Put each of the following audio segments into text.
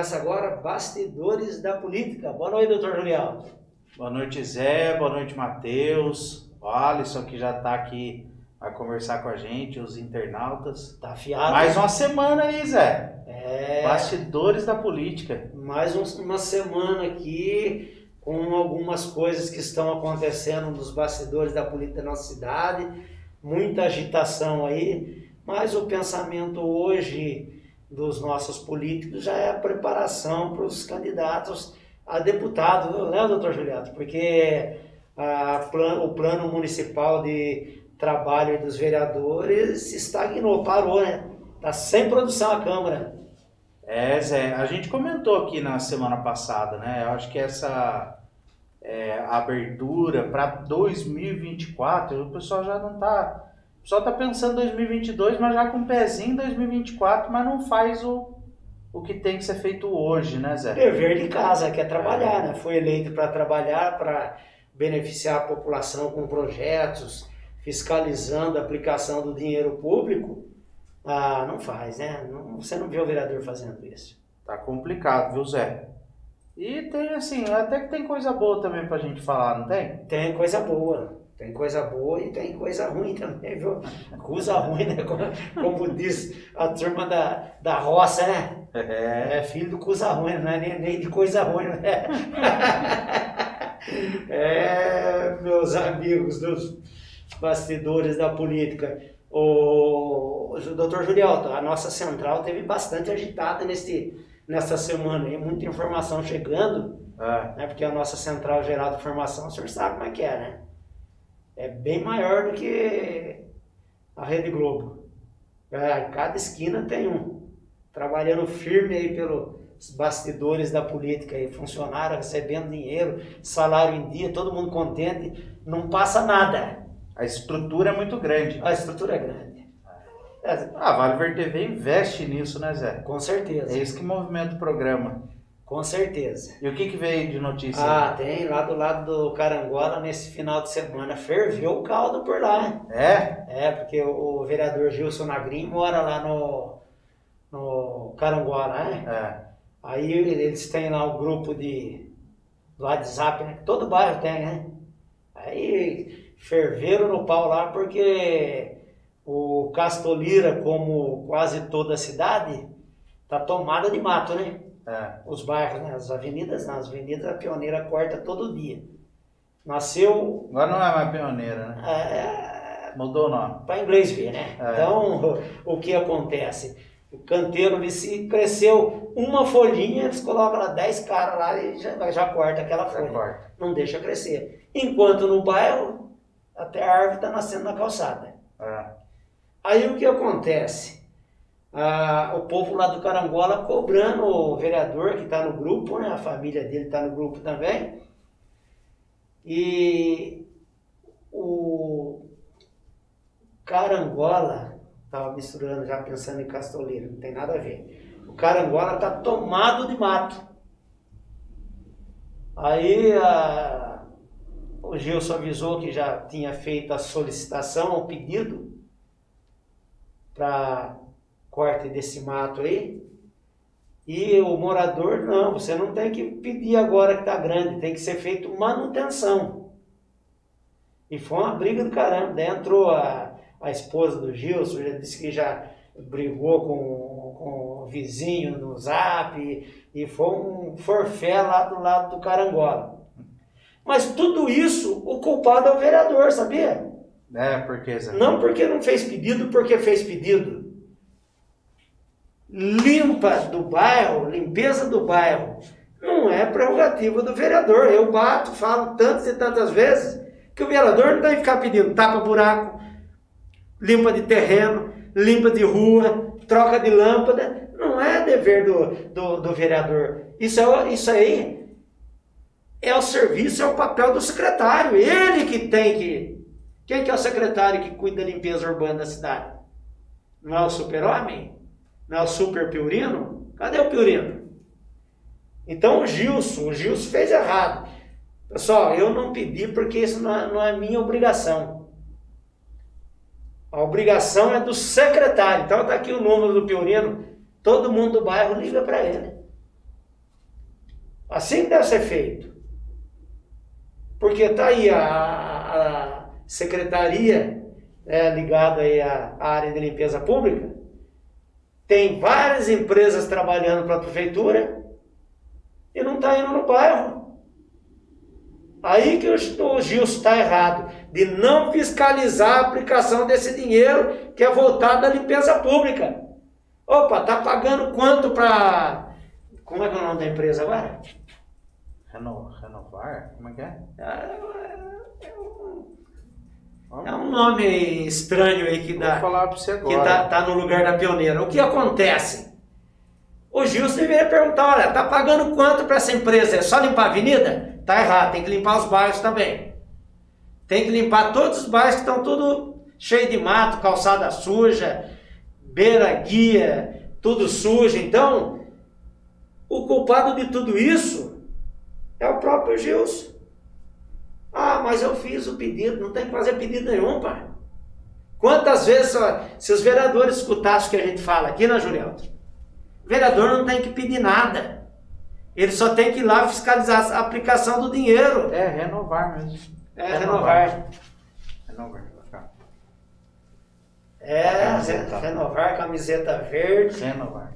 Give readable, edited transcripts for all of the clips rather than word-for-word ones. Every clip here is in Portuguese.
Começa agora Bastidores da Política. Boa noite, doutor Julião. Boa noite, Zé. Boa noite, Matheus. O Alisson, que já está aqui a conversar com a gente, os internautas. Tá afiado. Mais uma semana aí, Zé. É. Bastidores da Política. Mais uma semana aqui com algumas coisas que estão acontecendo nos bastidores da política da nossa cidade. Muita agitação aí, mas o pensamento hoje dos nossos políticos já é a preparação para os candidatos a deputado, né, doutor Juliato? Porque o plano municipal de trabalho dos vereadores estagnou, parou, né? Está sem produção a Câmara. É, Zé, a gente comentou aqui na semana passada, né? Eu acho que essa abertura para 2024, o pessoal já não está... O pessoal está pensando em 2022, mas já com um pezinho em 2024, mas não faz o que tem que ser feito hoje, né, Zé? Dever de casa, quer trabalhar, né? Foi eleito para trabalhar, para beneficiar a população com projetos, fiscalizando a aplicação do dinheiro público. Ah, não faz, né? Você não vê o vereador fazendo isso. Tá complicado, viu, Zé? E tem assim, até que tem coisa boa também pra gente falar, não tem? Tem coisa boa. Tem coisa boa e tem coisa ruim também, viu? Coisa ruim, né? Como diz a turma da roça, né? É filho do coisa ruim, não é nem de coisa ruim, né? Meus amigos dos bastidores da política. O doutor Julião, a nossa central teve bastante agitada nessa semana, aí, muita informação chegando, né? Porque a nossa central geral de informação, o senhor sabe como é que é, né? É bem maior do que a Rede Globo. Cada esquina tem um. Trabalhando firme aí pelos bastidores da política, aí, funcionário recebendo dinheiro, salário em dia, todo mundo contente, não passa nada. A estrutura é muito grande. A estrutura é grande. A Vale Verde TV investe nisso, né, Zé? Com certeza. É isso que movimenta o programa. Com certeza. E o que veio de notícia? Tem lá do lado do Carangola, nesse final de semana, ferveu o caldo por lá. Porque o vereador Gilson Nagrin mora lá no Carangola, né? Aí eles têm lá um grupo do WhatsApp, né? Todo bairro tem, né? Aí ferveram no pau lá porque o Castolira, como quase toda a cidade, tá tomada de mato, né? Os bairros, né? As avenidas a Pioneira corta todo dia. Nasceu... Agora não é mais Pioneira, né? Mudou o nome. Para inglês ver, né? Então, o que acontece? O canteiro ali, se cresceu uma folhinha, eles colocam lá 10 caras lá e já corta aquela folha. Não deixa crescer. Enquanto no bairro, até a árvore está nascendo na calçada. Aí o que acontece? O povo lá do Carangola cobrando o vereador que está no grupo, né? A família dele está no grupo também. E o Carangola, estava misturando já pensando em Castoleiro, não tem nada a ver. O Carangola está tomado de mato. Aí o Gilson avisou que já tinha feito a solicitação, o pedido para corte desse mato aí, e o morador, não, você não tem que pedir agora que está grande, tem que ser feito manutenção. E foi uma briga do caramba. Daí entrou a esposa do Gilson, já disse que já brigou com o vizinho no Zap, e foi um forfé lá do lado do Carangola. Mas tudo isso, o culpado é o vereador, sabia? Por que, Zé? Não porque não fez pedido, porque fez pedido. Limpeza do bairro, não é prerrogativa do vereador. Eu falo tantas e tantas vezes que o vereador não tem que ficar pedindo tapa buraco, limpa de terreno, limpa de rua, troca de lâmpada. Não é dever do vereador. Isso aí é o serviço, é o papel do secretário. Ele que tem que... Quem que é o secretário que cuida da limpeza urbana da cidade? Não é o super-homem? Não é o super Piorino? Cadê o Piorino? Então o Gilson fez errado. Pessoal, eu não pedi porque isso não é minha obrigação. A obrigação é do secretário. Então está aqui o número do Piorino. Todo mundo do bairro liga para ele. Assim que deve ser feito. Porque está aí a secretaria ligada aí à área de limpeza pública, tem várias empresas trabalhando para a prefeitura e não está indo no bairro. Aí que o Gilson está errado, de não fiscalizar a aplicação desse dinheiro que é voltado à limpeza pública. Opa, está pagando quanto para... Como é que é o nome da empresa agora? Renovar? Como é que é? É um nome estranho aí que dá. Vou falar para você agora. Que tá no lugar da pioneira. O que acontece? O Gilson deveria perguntar, olha, tá pagando quanto para essa empresa? É só limpar a avenida? Tá errado, tem que limpar os bairros também. Tem que limpar todos os bairros que estão tudo cheio de mato, calçada suja, beira-guia, tudo sujo. Então, o culpado de tudo isso é o próprio Gilson. Ah, mas eu fiz o pedido, não tem que fazer pedido nenhum, pai. Quantas vezes, se os vereadores escutassem o que a gente fala aqui, né, Julião? O vereador não tem que pedir nada. Ele só tem que ir lá fiscalizar a aplicação do dinheiro. É, renovar mesmo. Renovar. Renovar. Renovar, camiseta verde. Renovar.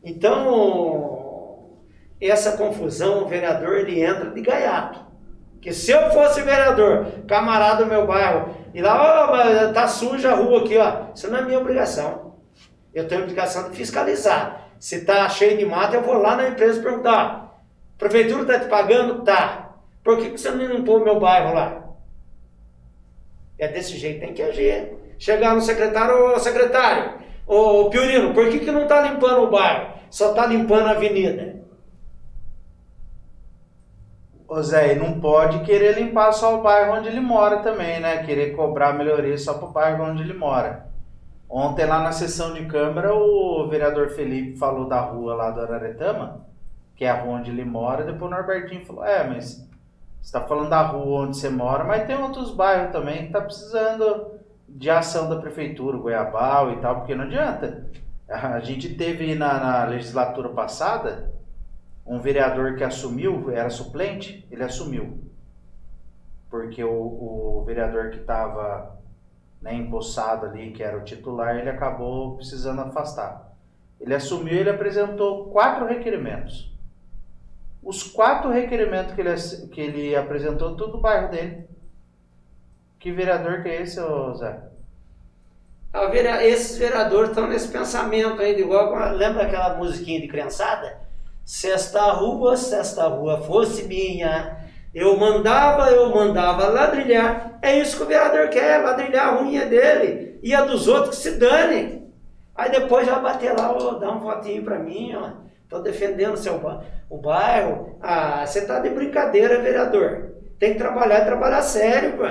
Então, essa confusão, o vereador, ele entra de gaiato. Que se eu fosse vereador, camarada do meu bairro, e lá, mas tá suja a rua aqui, ó. Isso não é minha obrigação. Eu tenho a obrigação de fiscalizar. Se tá cheio de mato, eu vou lá na empresa perguntar. A prefeitura tá te pagando? Tá. Por que você não limpou o meu bairro lá? É desse jeito, tem que agir. Chegar no secretário, ô secretário, ô Piorino, por que não tá limpando o bairro? Só tá limpando a avenida. Ô Zé, e não pode querer limpar só o bairro onde ele mora também, né? Querer cobrar melhoria só pro bairro onde ele mora. Ontem lá na sessão de Câmara, o vereador Felipe falou da rua lá do Araretama, que é a rua onde ele mora, depois o Norbertinho falou, mas você está falando da rua onde você mora, mas tem outros bairros também que tá precisando de ação da prefeitura, Goiabal e tal, porque não adianta. A gente teve na legislatura passada um vereador que assumiu, era suplente, ele assumiu. Porque o vereador que estava empossado ali, que era o titular, ele acabou precisando afastar. Ele assumiu, ele apresentou 4 requerimentos. Os 4 requerimentos que ele apresentou, tudo do bairro dele. Que vereador que é esse, Zé? Esses vereadores estão nesse pensamento aí, igual, lembra aquela musiquinha de criançada? Se esta rua fosse minha, eu mandava ladrilhar. É isso que o vereador quer, ladrilhar a ruinha dele e a dos outros que se dane. Aí depois já bater lá, dá um votinho pra mim, ó. Tô defendendo o bairro. Ah, você tá de brincadeira, vereador. Tem que trabalhar e trabalhar sério, pô.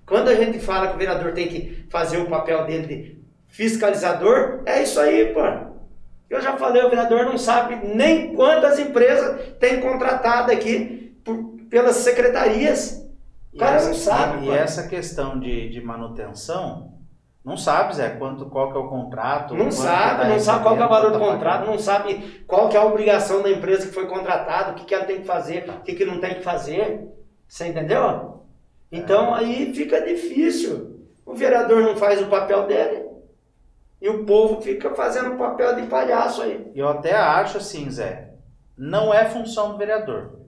Quando a gente fala que o vereador tem que fazer o papel dele de fiscalizador, é isso aí, pô. Eu já falei, o vereador não sabe nem quantas empresas tem contratado aqui pelas secretarias. O cara não sabe. E essa questão de manutenção, não sabe, Zé, qual que é o contrato. Não sabe qual que é o valor do contrato, não sabe qual que é a obrigação da empresa que foi contratada, o que ela tem que fazer, o que não tem que fazer. Você entendeu? Então aí fica difícil. O vereador não faz o papel dele. E o povo fica fazendo o papel de palhaço aí. Eu até acho assim, Zé, não é função do vereador.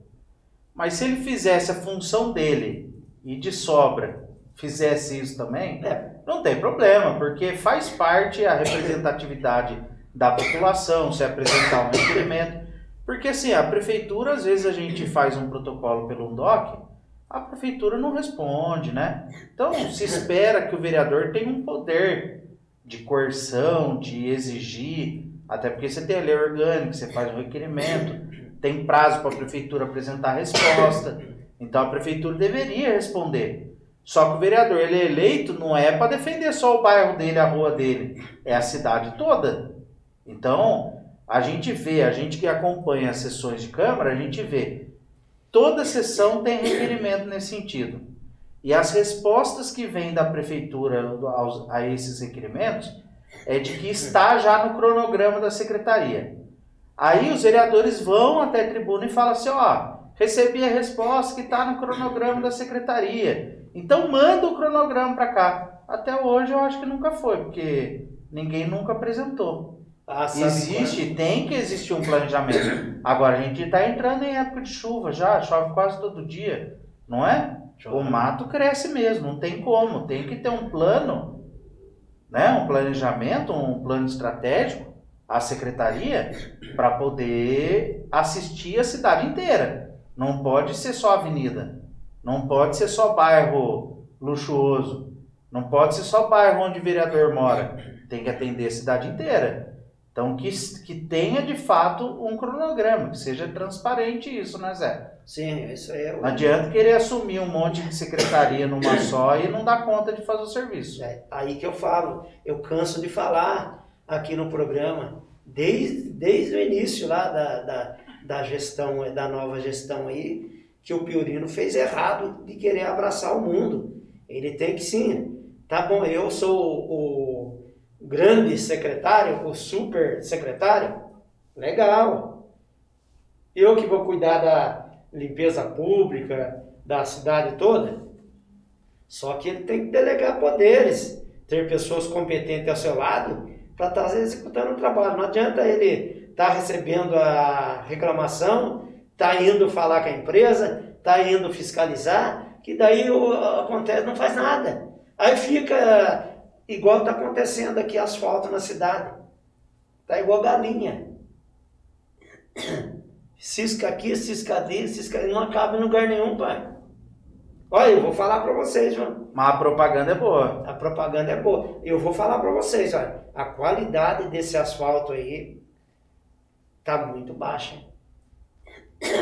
Mas se ele fizesse a função dele e de sobra fizesse isso também, não tem problema, porque faz parte a representatividade da população, se apresentar um requerimento. Porque assim, a prefeitura, às vezes a gente faz um protocolo pelo DOC, a prefeitura não responde, né? Então se espera que o vereador tenha um poder de coerção, de exigir, até porque você tem a lei orgânica, você faz um requerimento, tem prazo para a prefeitura apresentar a resposta, então a prefeitura deveria responder. Só que o vereador, ele é eleito, não é para defender só o bairro dele, a rua dele, é a cidade toda. Então, a gente que acompanha as sessões de Câmara, a gente vê, toda sessão tem requerimento nesse sentido. E as respostas que vêm da prefeitura a esses requerimentos é de que está já no cronograma da secretaria. Aí os vereadores vão até a tribuna e falam assim, Recebi a resposta que está no cronograma da secretaria. Então manda o cronograma para cá. Até hoje eu acho que nunca foi, porque ninguém nunca apresentou. Existe, tem que existir um planejamento. Agora a gente está entrando em época de chuva já, chove quase todo dia, não é? O mato cresce mesmo, não tem como. Tem que ter um plano, né? Um planejamento, um plano estratégico, a secretaria, para poder assistir a cidade inteira. Não pode ser só avenida, não pode ser só bairro luxuoso, não pode ser só bairro onde o vereador mora. Tem que atender a cidade inteira. Então, que tenha de fato um cronograma, que seja transparente isso, né, Zé? Sim, isso aí é. Não adianta querer assumir um monte de secretaria numa só e não dar conta de fazer o serviço. É aí que eu falo, eu canso de falar aqui no programa, desde o início lá da gestão, da nova gestão aí, que o Piorino fez errado de querer abraçar o mundo. Ele tem que sim, tá bom, eu sou o grande secretário, o super secretário, legal. Eu que vou cuidar da limpeza pública da cidade toda. Só que ele tem que delegar poderes, ter pessoas competentes ao seu lado para estar executando o trabalho. Não adianta ele estar recebendo a reclamação, estar indo falar com a empresa, estar indo fiscalizar, que daí acontece, não faz nada. Aí fica igual está acontecendo aqui asfalto na cidade. Está igual galinha. Cisca aqui, cisca ali, cisca ali, não acaba em lugar nenhum, pai. Olha, eu vou falar para vocês, João. Mas a propaganda é boa. A propaganda é boa. Eu vou falar para vocês, olha, a qualidade desse asfalto aí tá muito baixa.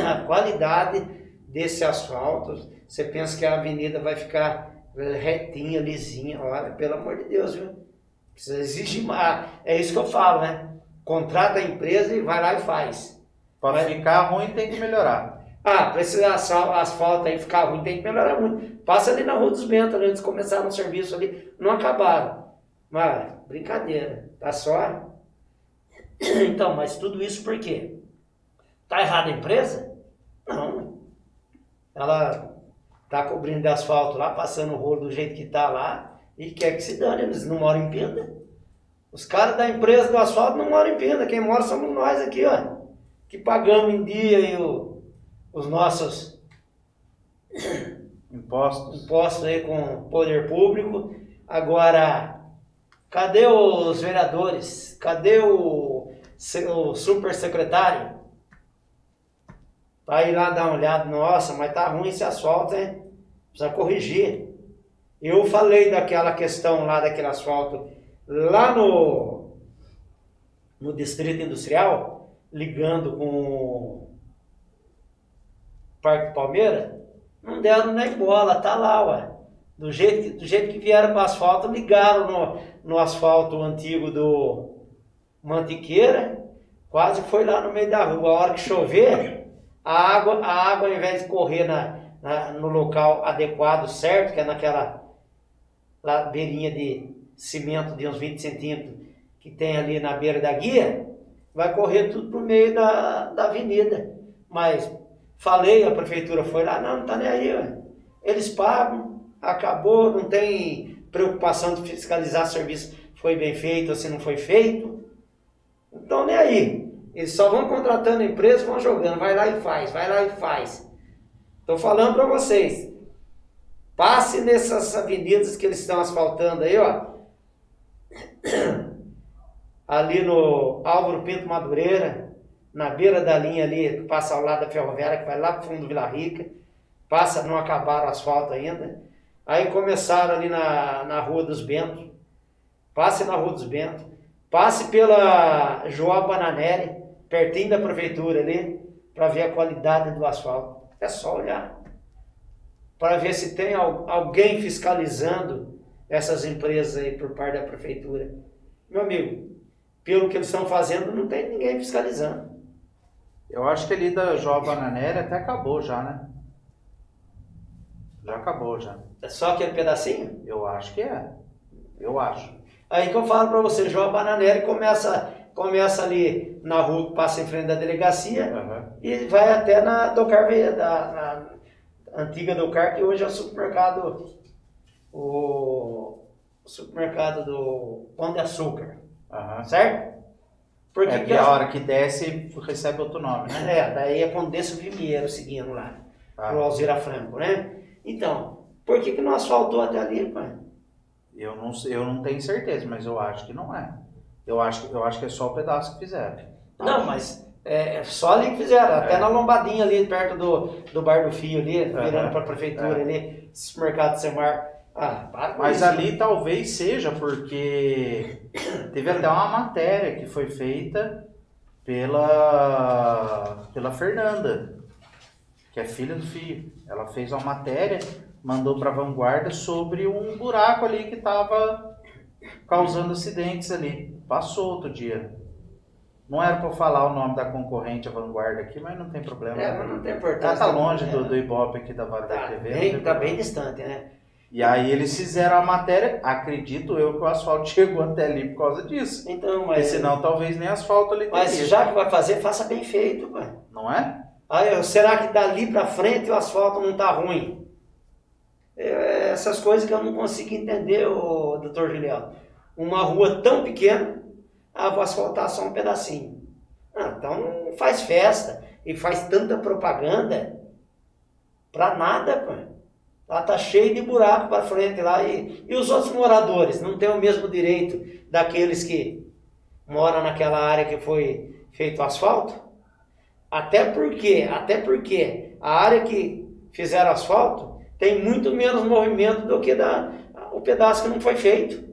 A qualidade desse asfalto, você pensa que a avenida vai ficar retinha, lisinha, olha, pelo amor de Deus, viu? Precisa exigir mais. É isso que eu falo, né? Contrata a empresa e vai lá e faz. Para ficar ruim tem que melhorar. Para esse asfalto aí ficar ruim tem que melhorar muito. Passa ali na Rua dos Bentos, ali, antes de começar no serviço ali, não acabaram. Mas, brincadeira, tá só. Então, mas tudo isso por quê? Tá errada a empresa? Não. Ela tá cobrindo de asfalto lá, passando o rolo do jeito que tá lá, e quer que se dane, eles não moram em Pinda. Os caras da empresa do asfalto não moram em Pinda, quem mora somos nós aqui, ó, que pagamos em dia e os nossos impostos aí com o poder público. Agora, cadê os vereadores? Cadê o super secretário? Vai ir lá dar uma olhada, nossa, mas tá ruim esse asfalto, hein? Precisa corrigir. Eu falei daquela questão lá, daquele asfalto, lá no Distrito Industrial, ligando com o Parque Palmeira, não deram nem bola, tá lá, ué. Do jeito que vieram para o asfalto, ligaram no asfalto antigo do Mantiqueira, quase foi lá no meio da rua. A hora que chover, a água ao invés de correr no local adequado, certo, que é naquela beirinha de cimento de uns 20 centímetros que tem ali na beira da guia, vai correr tudo pro meio da avenida. Mas falei, a prefeitura foi lá, não tá nem aí, ué. Eles pagam, acabou, não tem preocupação de fiscalizar se o serviço foi bem feito ou se não foi feito. Então nem aí. Eles só vão contratando a empresa, vão jogando, vai lá e faz, vai lá e faz. Estou falando para vocês, passe nessas avenidas que eles estão asfaltando aí, ó. Ali no Álvaro Pinto Madureira, na beira da linha ali, que passa ao lado da ferroviária, que vai lá para o fundo do Vila Rica, passa, não acabaram o asfalto ainda. Aí começaram ali na Rua dos Bentos, passe na Rua dos Bentos, passe pela João Bananelli, pertinho da prefeitura ali, para ver a qualidade do asfalto. É só olhar, para ver se tem alguém fiscalizando essas empresas aí por parte da prefeitura. Meu amigo, pelo que eles estão fazendo, não tem ninguém fiscalizando. Eu acho que ali da João Bananelli até acabou já, né? Já acabou já. É só aquele pedacinho? Eu acho que é. Eu acho. Aí que eu falo para você, João Bananelli começa começa ali na rua que passa em frente da delegacia e vai até na Docar, na antiga Docar, que hoje é o supermercado do Pão de Açúcar, certo? Porque a hora que desce recebe outro nome, né? Daí é Condessa Vimiero seguindo lá, pro Alzira Franco, né? Então, por que não asfaltou até ali, pai? Eu não tenho certeza, mas eu acho que não é. Eu acho que é só o pedaço que fizeram. Não, mas é só ali que fizeram, até na lombadinha ali, perto do Bar do Fio ali, virando pra prefeitura ali, supermercado Semar. Mas ali talvez seja porque teve até uma matéria que foi feita pela Fernanda, que é filha do Fio. Ela fez uma matéria, mandou para a Vanguarda sobre um buraco ali que estava causando acidentes ali. Passou outro dia. Não era para falar o nome da concorrente, a Vanguarda aqui, mas não tem problema. Mas não tem importância. Está longe do Ibope aqui da Vale da TV. Está bem distante, né? E aí eles fizeram a matéria, acredito eu que o asfalto chegou até ali por causa disso. Então, mas senão talvez nem asfalto ali teria. Mas já que vai fazer, faça bem feito, pai. Não é? Será que dali para frente o asfalto não está ruim? Essas coisas que eu não consigo entender, doutor Juliano. Uma rua tão pequena, vou asfaltar só um pedacinho. Então não faz festa e faz tanta propaganda para nada, pai. Lá tá cheio de buraco para frente lá e os outros moradores não têm o mesmo direito daqueles que moram naquela área que foi feito o asfalto? Até porque a área que fizeram asfalto tem muito menos movimento do que o pedaço que não foi feito.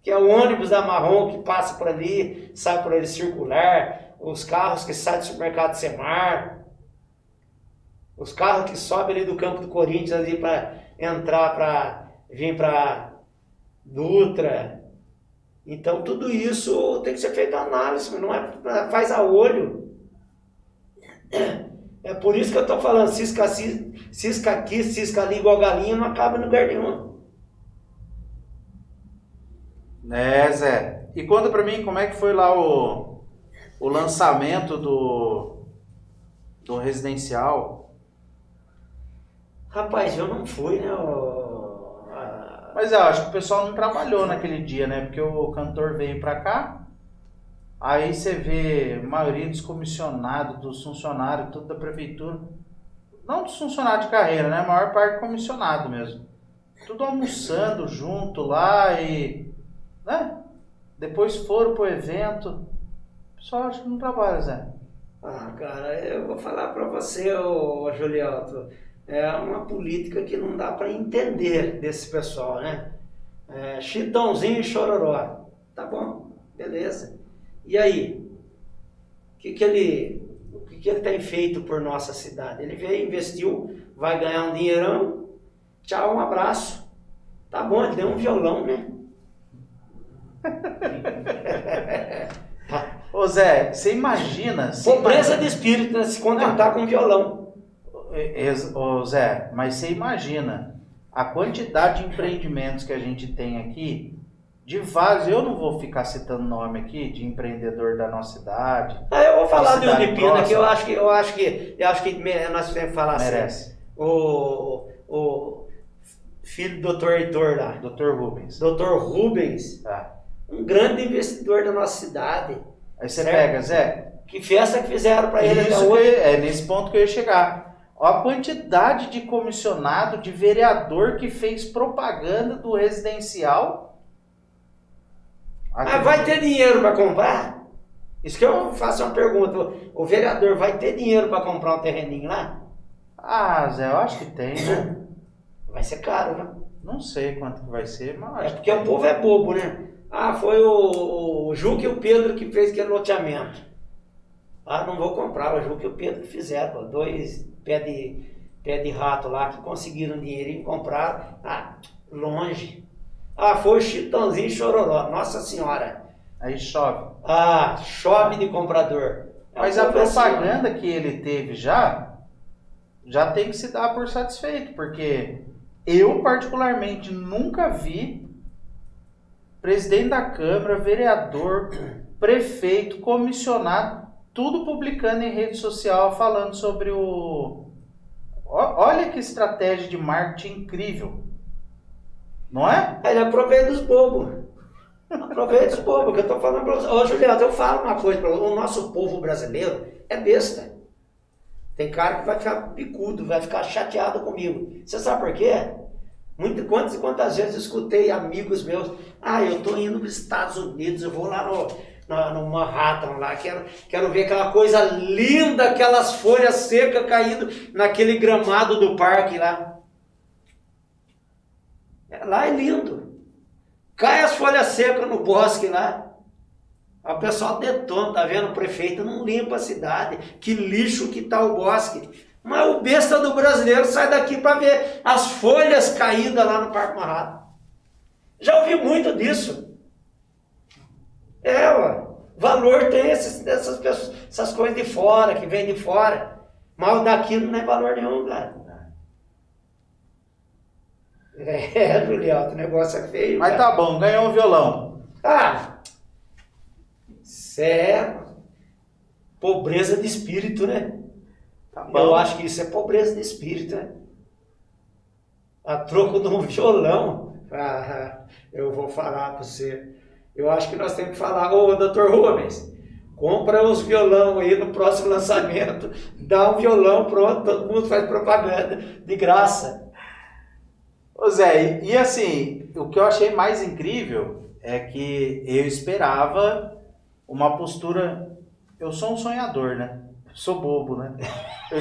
Que é o ônibus da Marrom que passa por ali, sai por ali circular, os carros que saem do supermercado Semar, os carros que sobem ali do campo do Corinthians ali para vir para Dutra. Então tudo isso tem que ser feito análise, mas não faz a olho. É por isso que eu estou falando, cisca aqui, cisca ali igual galinha, não acaba em lugar nenhum. Zé. E conta pra mim como é que foi lá o lançamento do residencial. Rapaz, eu não fui, né? Mas eu acho que o pessoal não trabalhou naquele dia, né? Porque o cantor veio pra cá, aí você vê a maioria dos comissionados, dos funcionários, tudo da prefeitura. Não dos funcionários de carreira, né? A maior parte comissionado mesmo. Tudo almoçando junto lá e... né? Depois foram pro evento. O pessoal acha que não trabalha, Zé. Cara, eu vou falar pra você, Juliano. É uma política que não dá para entender desse pessoal, né? Chitãozinho e Chororó. Tá bom, beleza. E aí? O que ele tem feito por nossa cidade? Ele veio, investiu, vai ganhar um dinheirão. Tchau, um abraço. Tá bom, ele deu um violão, né? Ô Zé, você imagina... Pobreza de espírito, né? Se contentar com violão. Ô Zé, mas você imagina a quantidade de empreendimentos que a gente tem aqui, de vários, eu não vou ficar citando nome aqui, de empreendedor da nossa cidade. Eu vou falar de Unipina, que eu acho que nós temos que falar merece. Assim. O filho do Dr. Heitor lá. Dr. Rubens. Dr. Rubens. Um grande investidor da nossa cidade. Aí você pega, Zé. Que festa que fizeram para ele até hoje. É nesse ponto que eu ia chegar. Olha a quantidade de comissionado, de vereador que fez propaganda do residencial. Mas vai ter dinheiro para comprar? Isso que eu faço uma pergunta. O vereador vai ter dinheiro para comprar um terreninho lá? Zé, eu acho que tem, né? Vai ser caro, né? Não sei quanto que vai ser, mas... porque o povo é bobo, né? Foi o Juca e o Pedro que fez aquele loteamento. Não vou comprar, o Juca e o Pedro que fizeram. 2 pé de rato lá que conseguiram dinheiro e compraram. Longe. Foi o Chitãozinho e Chororó. Nossa Senhora. Aí chove. Chove de comprador. Mas a propaganda que ele teve já tem que se dar por satisfeito, porque eu particularmente nunca vi presidente da Câmara, vereador, prefeito, comissionado, tudo publicando em rede social, falando sobre o... Olha que estratégia de marketing incrível. Não é? Ele aproveita os bobos. Aproveita os bobos, que eu tô falando pra você. Ô, Juliano, eu falo uma coisa pra você. O nosso povo brasileiro é besta. Tem cara que vai ficar bicudo, vai ficar chateado comigo. Você sabe por quê? Quantas e quantas vezes eu escutei amigos meus, eu tô indo para os Estados Unidos, eu vou lá no Manhattan, lá, quero ver aquela coisa linda, aquelas folhas secas caindo naquele gramado do parque lá. Lá é lindo. Cai as folhas secas no bosque lá. O pessoal detona, tá vendo? O prefeito não limpa a cidade. Que lixo que tá o bosque. Mas o besta do brasileiro sai daqui para ver as folhas caídas lá no Parque Manhattan. Já ouvi muito disso. Valor tem essas pessoas, essas coisas de fora, que vêm de fora. Mas o daqui não é valor nenhum, cara. Juliano, o negócio é feio. Mas cara. tá bom, ganhou um violão. Isso é pobreza de espírito, né? Tá bom. Eu acho que isso é pobreza de espírito, né? A troco de um violão. Eu vou falar para você. Eu acho que nós temos que falar, Dr. Rubens, compra uns violão aí no próximo lançamento, dá um violão, pronto, todo mundo faz propaganda de graça. Ô Zé, e assim, o que eu achei mais incrível é que eu esperava uma postura... Eu sou um sonhador, né? Sou bobo, né? Eu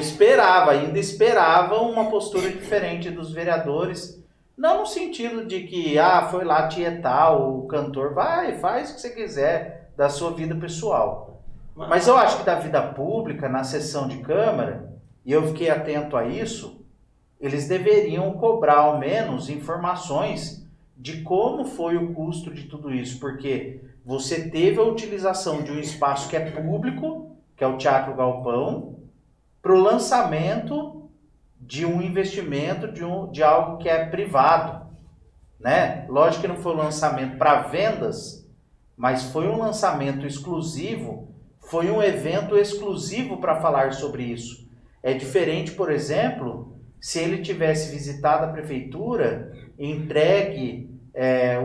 ainda esperava uma postura diferente dos vereadores, não no sentido de que, foi lá tietar o cantor, faz o que você quiser da sua vida pessoal. Mas eu acho que da vida pública, na sessão de Câmara, e eu fiquei atento a isso, eles deveriam cobrar ao menos informações de como foi o custo de tudo isso, porque você teve a utilização de um espaço que é público, que é o Teatro Galpão, para o lançamento de um investimento de algo que é privado, né? Lógico que não foi um lançamento para vendas, mas foi um lançamento exclusivo, foi um evento exclusivo para falar sobre isso. É diferente, por exemplo, se ele tivesse visitado a prefeitura, entregue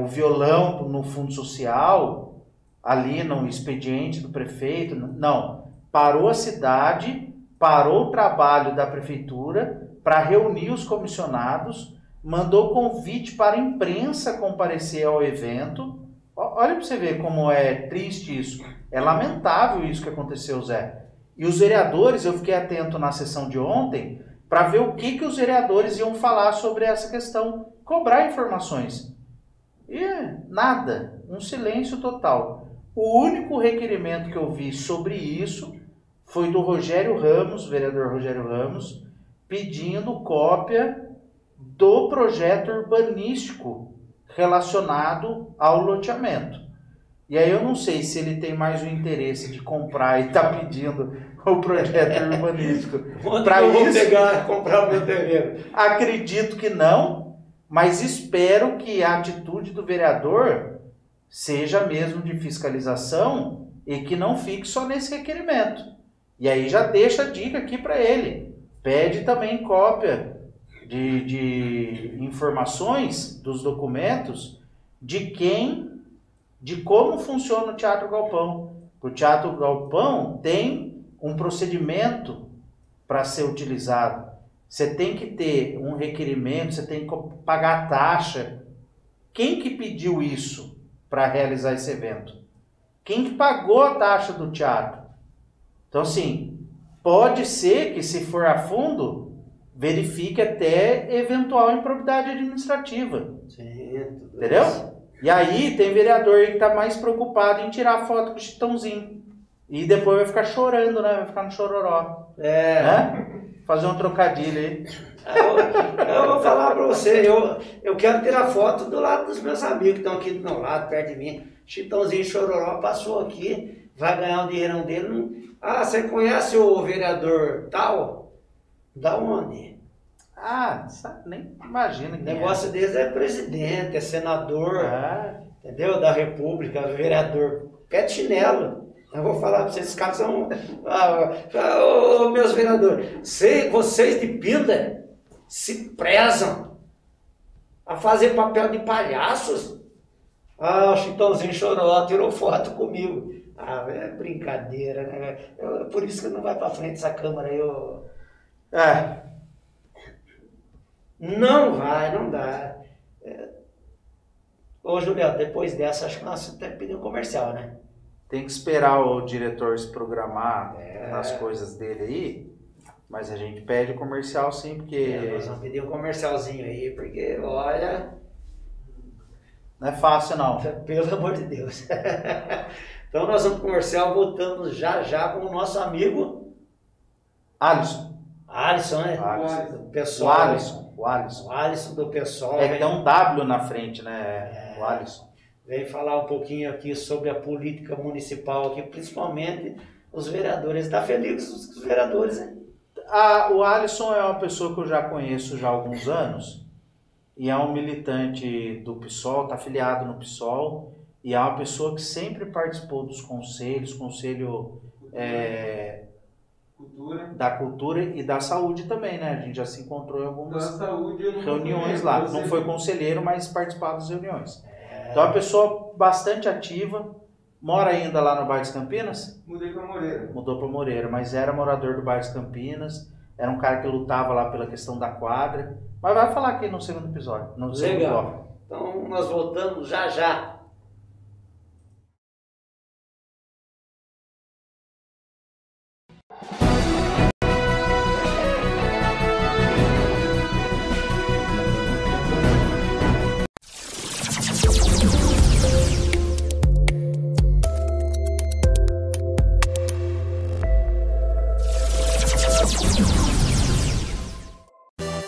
o violão no fundo social, ali no expediente do prefeito, não. Parou a cidade, parou o trabalho da prefeitura para reunir os comissionados, mandou convite para a imprensa comparecer ao evento. Olha para você ver como é triste isso. É lamentável isso que aconteceu, Zé. E os vereadores, eu fiquei atento na sessão de ontem para ver o que os vereadores iam falar sobre essa questão, cobrar informações. E nada, um silêncio total. O único requerimento que eu vi sobre isso foi do Rogério Ramos, vereador Rogério Ramos, pedindo cópia do projeto urbanístico relacionado ao loteamento. E aí eu não sei se ele tem mais o interesse de comprar e está pedindo o projeto urbanístico. Para isso, comprar o meu terreno. Acredito que não, mas espero que a atitude do vereador seja mesmo de fiscalização e que não fique só nesse requerimento. E aí já deixa a dica aqui para ele. Pede também cópia de informações dos documentos de como funciona o Teatro Galpão. O Teatro Galpão tem um procedimento para ser utilizado. Você tem que ter um requerimento, você tem que pagar taxa. Quem que pediu isso para realizar esse evento? Quem que pagou a taxa do teatro? Então, assim, pode ser que, se for a fundo, verifique até eventual improbidade administrativa. Sim, entendeu? Isso. E aí tem vereador aí que está mais preocupado em tirar foto com o Chitãozinho. E depois vai ficar chorando, né? Vai ficar no chororó. Né? Fazer um trocadilho aí. Eu vou falar para você, eu quero tirar foto do lado dos meus amigos que estão aqui do meu lado, perto de mim. Chitãozinho Chororó passou aqui, vai ganhar o dinheirão dele. Você conhece o vereador tal? Da onde? Nem imagina. O negócio deles é presidente, é senador, entendeu? Da República, vereador. pé de chinelo. Eu vou falar para vocês, esses caras são... meus vereadores, vocês de Pinda se prezam a fazer papel de palhaços? O Chitãozinho chorou, tirou foto comigo. É brincadeira, né? Por isso que não vai para frente essa Câmara aí. Não vai, não dá. Ô, Julião, depois dessa, acho que nós temos que pedir um comercial, né? Tem que esperar o diretor se programar nas coisas dele aí, mas a gente pede o comercial sim, porque... nós vamos pedir um comercialzinho aí, porque, olha... Não é fácil, não. Pelo amor de Deus. Então nós vamos comercial, voltamos já com o nosso amigo... Alisson, né? Alisson. Pessoal, o Alisson. O Alisson do pessoal. Tem um W na frente, né? O Alisson. Vem falar um pouquinho aqui sobre a política municipal aqui, principalmente os vereadores. Está feliz os vereadores, né? O Alisson é uma pessoa que eu já conheço já há alguns anos e é um militante do PSOL, está afiliado no PSOL e é uma pessoa que sempre participou dos conselho da cultura e da saúde também, né? A gente já se encontrou em algumas reuniões lá. Não foi conselheiro, mas participava das reuniões. Então é uma pessoa bastante ativa, mora ainda lá no bairro das Campinas? Mudei para Moreira. Mudou para Moreira, mas era morador do bairro das Campinas, era um cara que lutava lá pela questão da quadra, mas vai falar aqui no segundo episódio, no segundo bloco. Então nós voltamos já.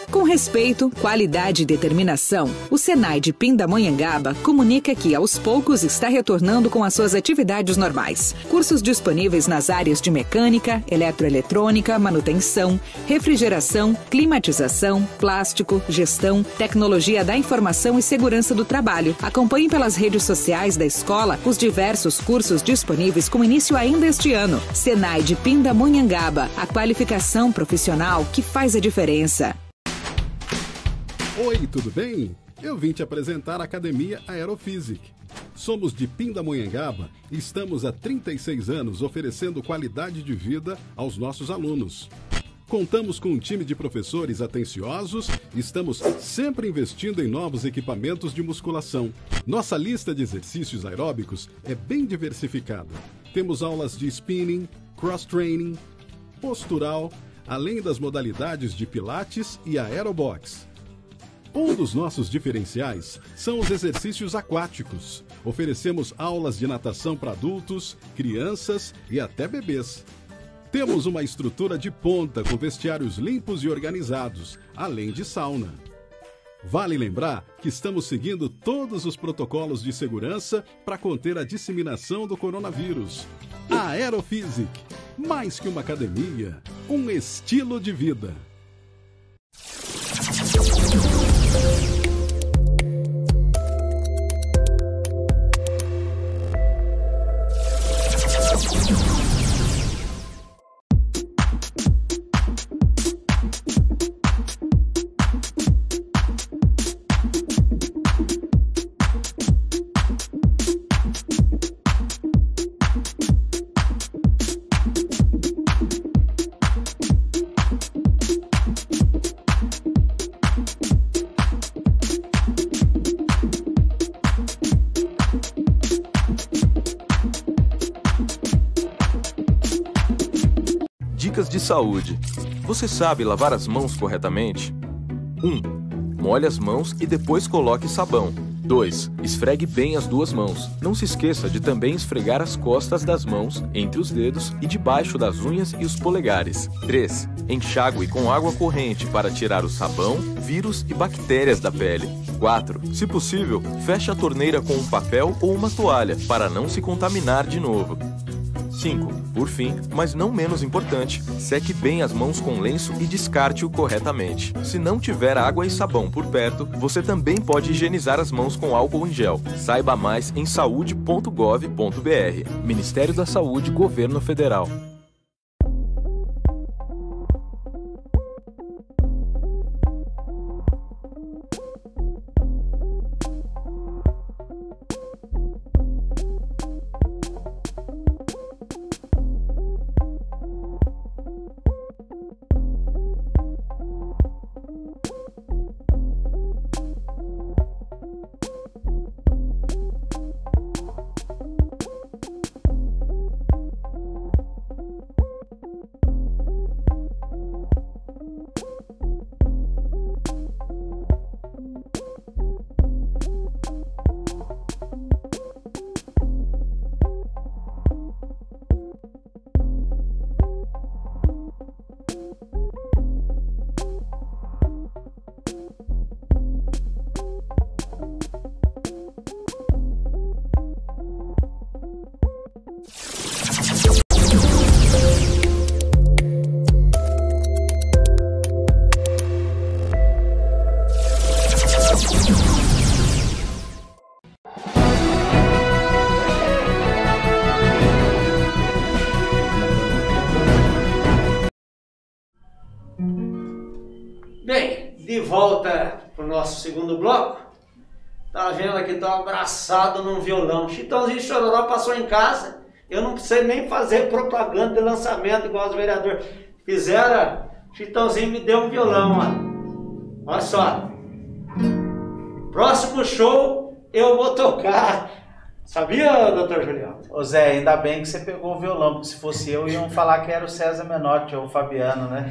Com respeito, qualidade e determinação, o Senai de Pindamonhangaba comunica que aos poucos está retornando com as suas atividades normais. Cursos disponíveis nas áreas de mecânica, eletroeletrônica, manutenção, refrigeração, climatização, plástico, gestão, tecnologia da informação e segurança do trabalho. Acompanhe pelas redes sociais da escola os diversos cursos disponíveis com início ainda este ano. Senai de Pindamonhangaba, a qualificação profissional que faz a diferença. Oi, tudo bem? Eu vim te apresentar a Academia Aerofísic. Somos de Pindamonhangaba e estamos há 36 anos oferecendo qualidade de vida aos nossos alunos. Contamos com um time de professores atenciosos e estamos sempre investindo em novos equipamentos de musculação. Nossa lista de exercícios aeróbicos é bem diversificada. Temos aulas de spinning, cross-training, postural, além das modalidades de pilates e aerobox. Um dos nossos diferenciais são os exercícios aquáticos. Oferecemos aulas de natação para adultos, crianças e até bebês. Temos uma estrutura de ponta com vestiários limpos e organizados, além de sauna. Vale lembrar que estamos seguindo todos os protocolos de segurança para conter a disseminação do coronavírus. A Aerofísic, mais que uma academia, um estilo de vida. Dicas de saúde. Você sabe lavar as mãos corretamente? 1. Molhe as mãos e depois coloque sabão. 2. Esfregue bem as duas mãos. Não se esqueça de também esfregar as costas das mãos, entre os dedos e debaixo das unhas e os polegares. 3. Enxague com água corrente para tirar o sabão, vírus e bactérias da pele. 4. Se possível, feche a torneira com um papel ou uma toalha para não se contaminar de novo. 5. Por fim, mas não menos importante, seque bem as mãos com lenço e descarte-o corretamente. Se não tiver água e sabão por perto, você também pode higienizar as mãos com álcool em gel. Saiba mais em saude.gov.br. Ministério da Saúde, Governo Federal. Bem, de volta para o nosso segundo bloco. Tá vendo aqui, tô abraçado num violão. Chitãozinho Chororó passou em casa. Eu não precisei nem fazer propaganda de lançamento igual os vereadores fizeram. Chitãozinho me deu um violão, ó. Olha só. Próximo show eu vou tocar. Sabia, doutor Julião? Ô Zé, ainda bem que você pegou o violão, porque se fosse eu, iam falar que era o César Menotti ou o Fabiano, né?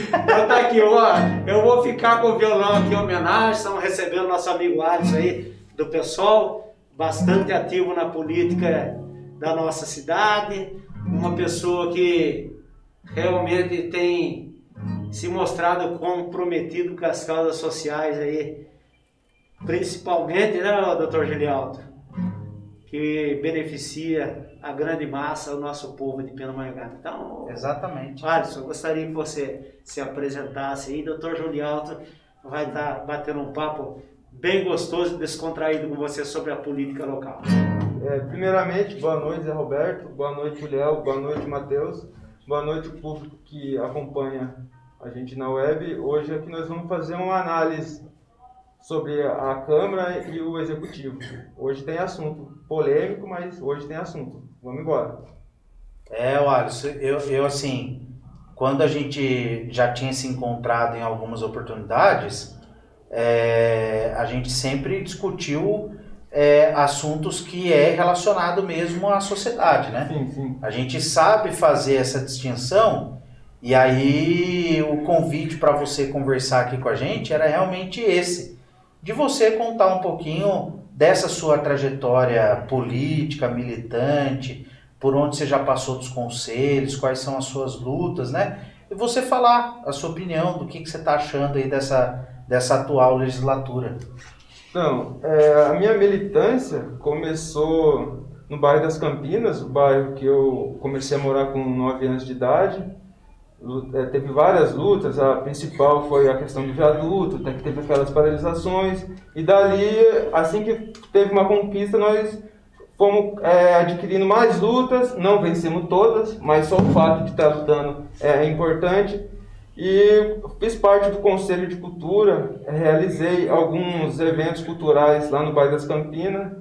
Então tá aqui, ó. Eu vou ficar com o violão aqui em homenagem. Estamos recebendo nosso amigo Alisson aí, do PSOL, bastante ativo na política da nossa cidade. Uma pessoa que realmente tem se mostrado comprometido com as causas sociais aí, principalmente, né, doutor Gilialdo, que beneficia a grande massa, o nosso povo de Pindamonhangaba. Então, exatamente. Alisson, eu gostaria que você se apresentasse aí. Doutor Julialdo vai estar batendo um papo bem gostoso e descontraído com você sobre a política local. Primeiramente, boa noite, Zé Roberto, boa noite, Juliel, boa noite, Matheus, boa noite, o público que acompanha a gente na web. Hoje aqui nós vamos fazer uma análise sobre a Câmara e o Executivo. Hoje tem assunto polêmico, mas hoje tem assunto. Vamos embora. Alisson, eu assim, quando a gente já tinha se encontrado em algumas oportunidades, a gente sempre discutiu assuntos que é relacionado mesmo à sociedade, né? Sim, sim. A gente sabe fazer essa distinção, e aí o convite para você conversar aqui com a gente era realmente esse, de você contar um pouquinho dessa sua trajetória política, militante, por onde você já passou dos conselhos, quais são as suas lutas, né? E você falar a sua opinião do que você está achando aí dessa atual legislatura. Então, a minha militância começou no bairro das Campinas, o bairro que eu comecei a morar com 9 anos de idade. Teve várias lutas, a principal foi a questão do viaduto, até que teve aquelas paralisações, e dali, assim que teve uma conquista, nós fomos adquirindo mais lutas, não vencemos todas, mas só o fato de estar lutando é importante. E fiz parte do Conselho de Cultura, realizei alguns eventos culturais lá no bairro das Campinas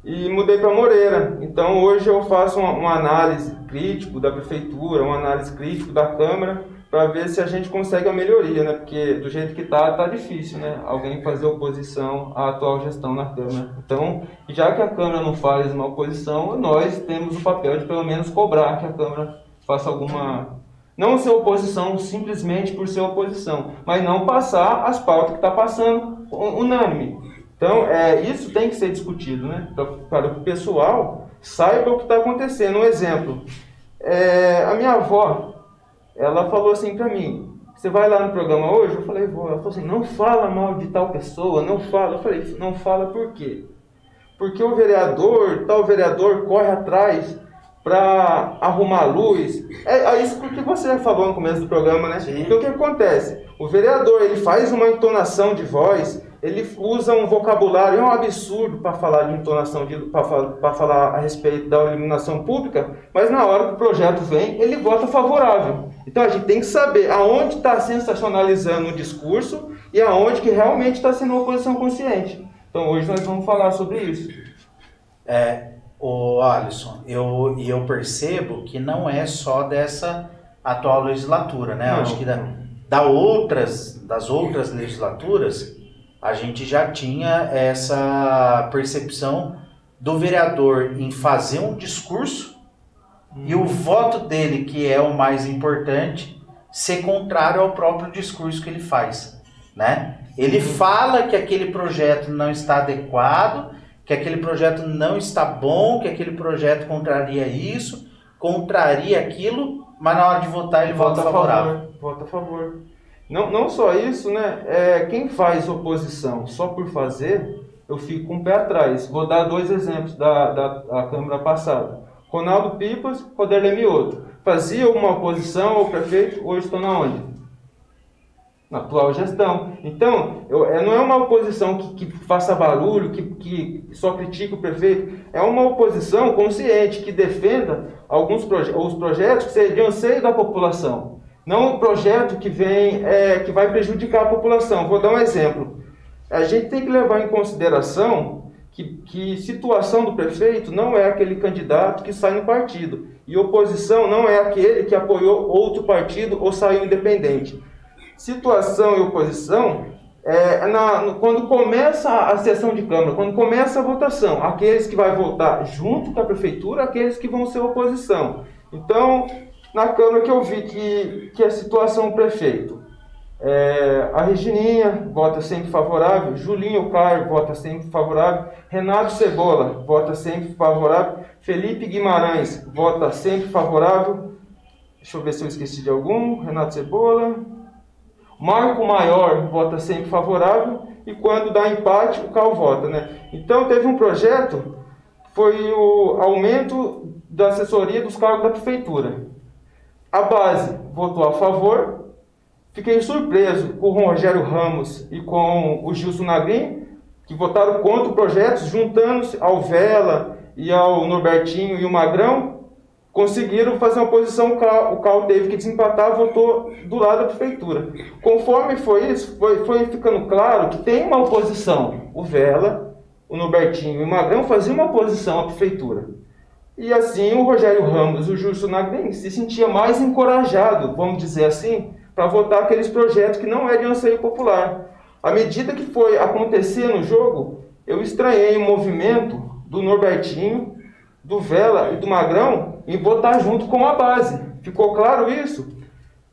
e mudei para Moreira. Então hoje eu faço uma análise crítica da Prefeitura, uma análise crítica da Câmara, para ver se a gente consegue a melhoria, né? Porque do jeito que tá difícil, né? Alguém fazer oposição à atual gestão na Câmara. Então, já que a Câmara não faz uma oposição, nós temos o papel de pelo menos cobrar que a Câmara faça alguma... Não ser oposição simplesmente por ser oposição, mas não passar as pautas que está passando unânime. Então, isso tem que ser discutido, né? Para que o pessoal saiba o que está acontecendo. Um exemplo, a minha avó, ela falou assim para mim, você vai lá no programa hoje? Eu falei, vou. Ela falou assim, não fala mal de tal pessoa, não fala. Eu falei, não fala por quê? porque tal vereador corre atrás para arrumar luz. É isso que você falou no começo do programa, né? Sim. Então o que acontece? O vereador, ele faz uma entonação de voz, ele usa um vocabulário, é um absurdo para falar de entonação, para falar a respeito da iluminação pública, mas na hora que o projeto vem, ele vota favorável. Então a gente tem que saber aonde está sensacionalizando o discurso e aonde que realmente está sendo uma oposição consciente. Então hoje nós vamos falar sobre isso. Ô Alisson, eu percebo que não é só dessa atual legislatura, né? Não. Acho que das outras legislaturas, a gente já tinha essa percepção do vereador em fazer um discurso e o voto dele, que é o mais importante, ser contrário ao próprio discurso que ele faz, né? Ele fala que aquele projeto não está adequado, que aquele projeto não está bom, que aquele projeto contraria isso, contraria aquilo, mas na hora de votar ele vota favorável. Vota a favor. Não só isso, né? Quem faz oposição só por fazer, eu fico com o pé atrás. Vou dar 2 exemplos da Câmara passada. Ronaldo Pipas, Roderlei Mioto. Fazia uma oposição ao prefeito, hoje estão na onde? Na atual gestão. Então, não é uma oposição que faça barulho, que só critique o prefeito. É uma oposição consciente, que defenda os projetos que seriam anseio da população. Não um projeto que vai prejudicar a população. Vou dar um exemplo. A gente tem que levar em consideração que situação do prefeito não é aquele candidato que sai no partido. E oposição não é aquele que apoiou outro partido ou saiu independente. Situação e oposição quando começa a sessão de Câmara, quando começa a votação, aqueles que vão votar junto com a prefeitura, aqueles que vão ser oposição. Então, na Câmara que eu vi que a situação do prefeito, a Regininha vota sempre favorável, Julinho Caio vota sempre favorável, Renato Cebola vota sempre favorável, Felipe Guimarães vota sempre favorável, deixa eu ver se eu esqueci de algum, Renato Cebola, Marco Maior vota sempre favorável, e quando dá empate o Cal vota, né? Então teve um projeto, foi o aumento da assessoria dos cargos da prefeitura. A base votou a favor. Fiquei surpreso com o Rogério Ramos e com o Gilson Nagrin, que votaram contra o projeto, juntando-se ao Vela e ao Norbertinho e o Magrão, conseguiram fazer uma posição, o Cal teve que desempatar, votou do lado da prefeitura. Conforme foi isso, foi ficando claro que tem uma oposição. O Vela, o Norbertinho e o Magrão faziam uma oposição à prefeitura. E assim o Rogério Ramos e o Gilson Nagrin se sentia mais encorajado, vamos dizer assim, para votar aqueles projetos que não é de anseio popular. À medida que foi acontecer no jogo, eu estranhei o movimento do Norbertinho, do Vela e do Magrão em votar junto com a base. Ficou claro isso?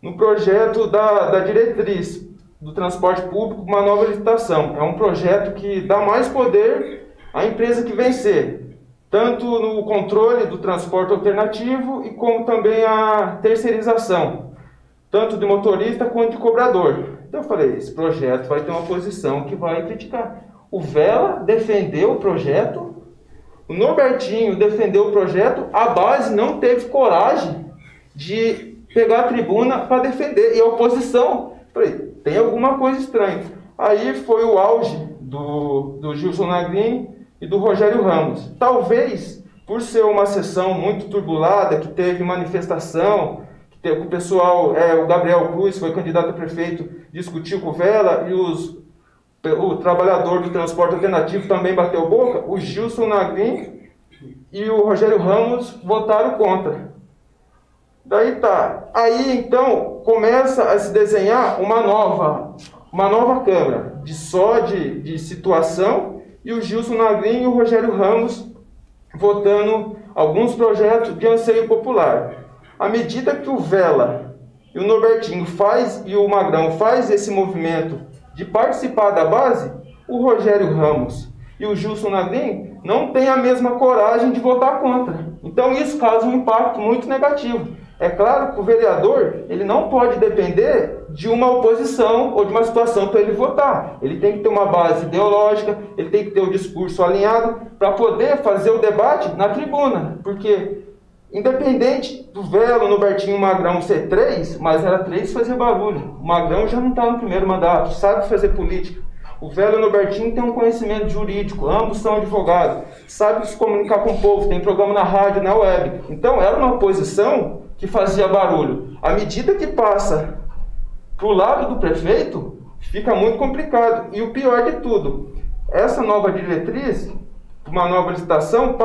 No projeto da diretriz do transporte público, uma nova licitação. É um projeto que dá mais poder à empresa que vencer, tanto no controle do transporte alternativo e como também a terceirização, tanto de motorista quanto de cobrador. Então eu falei, esse projeto vai ter uma posição que vai criticar. O Vela defendeu o projeto, o Norbertinho defendeu o projeto, a base não teve coragem de pegar a tribuna para defender, e a oposição, falei, tem alguma coisa estranha. Aí foi o auge do Gilson Nagrin e do Rogério Ramos. Talvez, por ser uma sessão muito turbulada, que teve manifestação, o pessoal, o Gabriel Cruz foi candidato a prefeito, discutiu com o Vela, e o trabalhador do transporte alternativo também bateu boca, o Gilson Nagrin e o Rogério Ramos votaram contra. Daí tá. Aí então começa a se desenhar uma nova Câmara, de situação, e o Gilson Nagrin e o Rogério Ramos votando alguns projetos de anseio popular. À medida que o Vela e o Norbertinho e o Magrão faz esse movimento de participar da base, o Rogério Ramos e o Gilson Nagrin não têm a mesma coragem de votar contra. Então isso causa um impacto muito negativo. É claro que o vereador, ele não pode depender de uma oposição ou de uma situação para ele votar. Ele tem que ter uma base ideológica, ele tem que ter o discurso alinhado para poder fazer o debate na tribuna. Porque, independente do Velo, no Bertinho, o Magrão ser 3, mas era 3 fazer barulho. O Magrão já não está no primeiro mandato, sabe fazer política. O Velo e o Norbertinho tem um conhecimento jurídico, ambos são advogados, sabe se comunicar com o povo, tem programa na rádio, na web. Então era uma oposição que fazia barulho. À medida que passa para o lado do prefeito, fica muito complicado. E o pior de tudo, essa nova diretriz, uma nova licitação,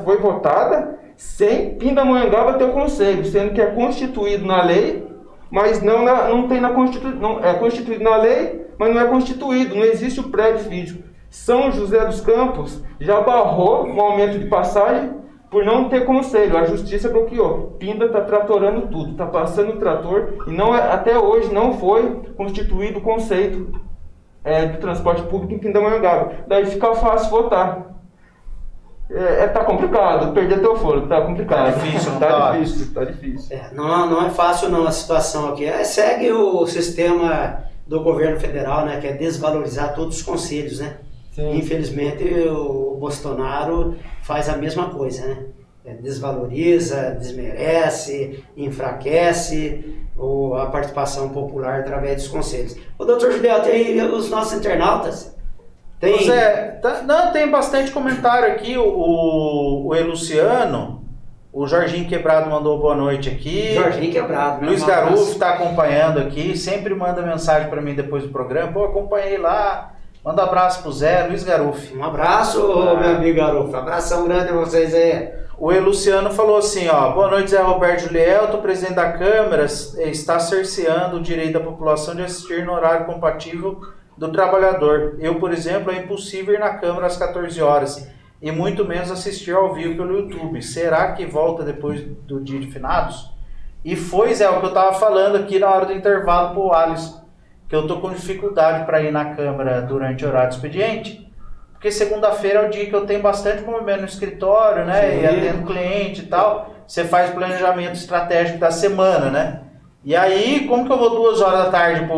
foi votada sem Pindamonhangaba ter o conselho, sendo que é constituído na lei, mas não tem na Constituição. É constituído na lei, mas não é constituído, não existe o prédio físico. São José dos Campos já barrou um aumento de passagem por não ter conselho. A justiça bloqueou. Pinda está tratorando tudo, está passando o trator e até hoje não foi constituído o conceito de transporte público em Pindamonhangaba. Daí fica fácil votar. Tá complicado, perder teu fôlego, tá complicado. Tá difícil, não tá difícil. Não é fácil não a situação aqui. Segue o sistema do governo federal, né, que é desvalorizar todos os conselhos, né? Sim. Infelizmente o Bolsonaro faz a mesma coisa, né? Desvaloriza, desmerece, enfraquece a participação popular através dos conselhos. O doutor Juliel, tem os nossos internautas? Tem? Tem bastante comentário aqui. O Eluciano, o Jorginho Quebrado mandou boa noite aqui. Jorginho Quebrado. Luiz Garufo está acompanhando aqui, sempre manda mensagem para mim depois do programa. Pô, acompanhei lá. Manda um abraço pro Zé, Luiz Garufo. Um abraço, meu amigo Garufo. Abração grande a vocês aí. O Eluciano falou assim, ó: boa noite, Zé Roberto Julielto, presidente da Câmara, está cerceando o direito da população de assistir no horário compatível do trabalhador. Eu, por exemplo, é impossível ir na Câmara às 14 horas e muito menos assistir ao vivo pelo YouTube. Será que volta depois do dia de finados? E foi, Zé, o que eu estava falando aqui na hora do intervalo pro Alisson, que eu tô com dificuldade para ir na Câmara durante o horário do expediente, porque segunda-feira é o dia que eu tenho bastante movimento no escritório, né? Sim. E atendo cliente e tal. Você faz planejamento estratégico da semana, né? E aí, como que eu vou 2 horas da tarde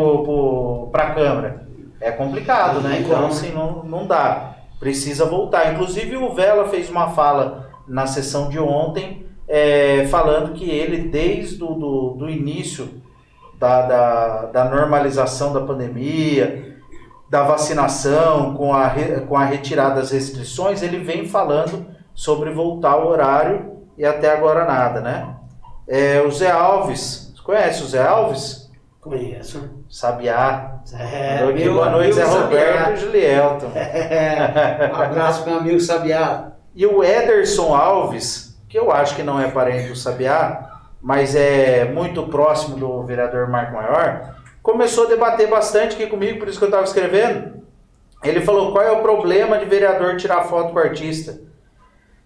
para a Câmara? É complicado, né? Então, assim, não dá. Precisa voltar. Inclusive, o Vela fez uma fala na sessão de ontem, falando que ele, desde o início da normalização da pandemia, da vacinação, com a retirada das restrições, ele vem falando sobre voltar ao horário e até agora nada, né? O Zé Alves, você conhece o Zé Alves? Conheço. Sabiá. Boa noite, Zé Roberto e Julielton. Um abraço, meu amigo Sabiá. E o Ederson Alves, que eu acho que não é parente do Sabiá, mas é muito próximo do vereador Marco Maior, começou a debater bastante aqui comigo, por isso que eu estava escrevendo. Ele falou: qual é o problema de vereador tirar foto com o artista?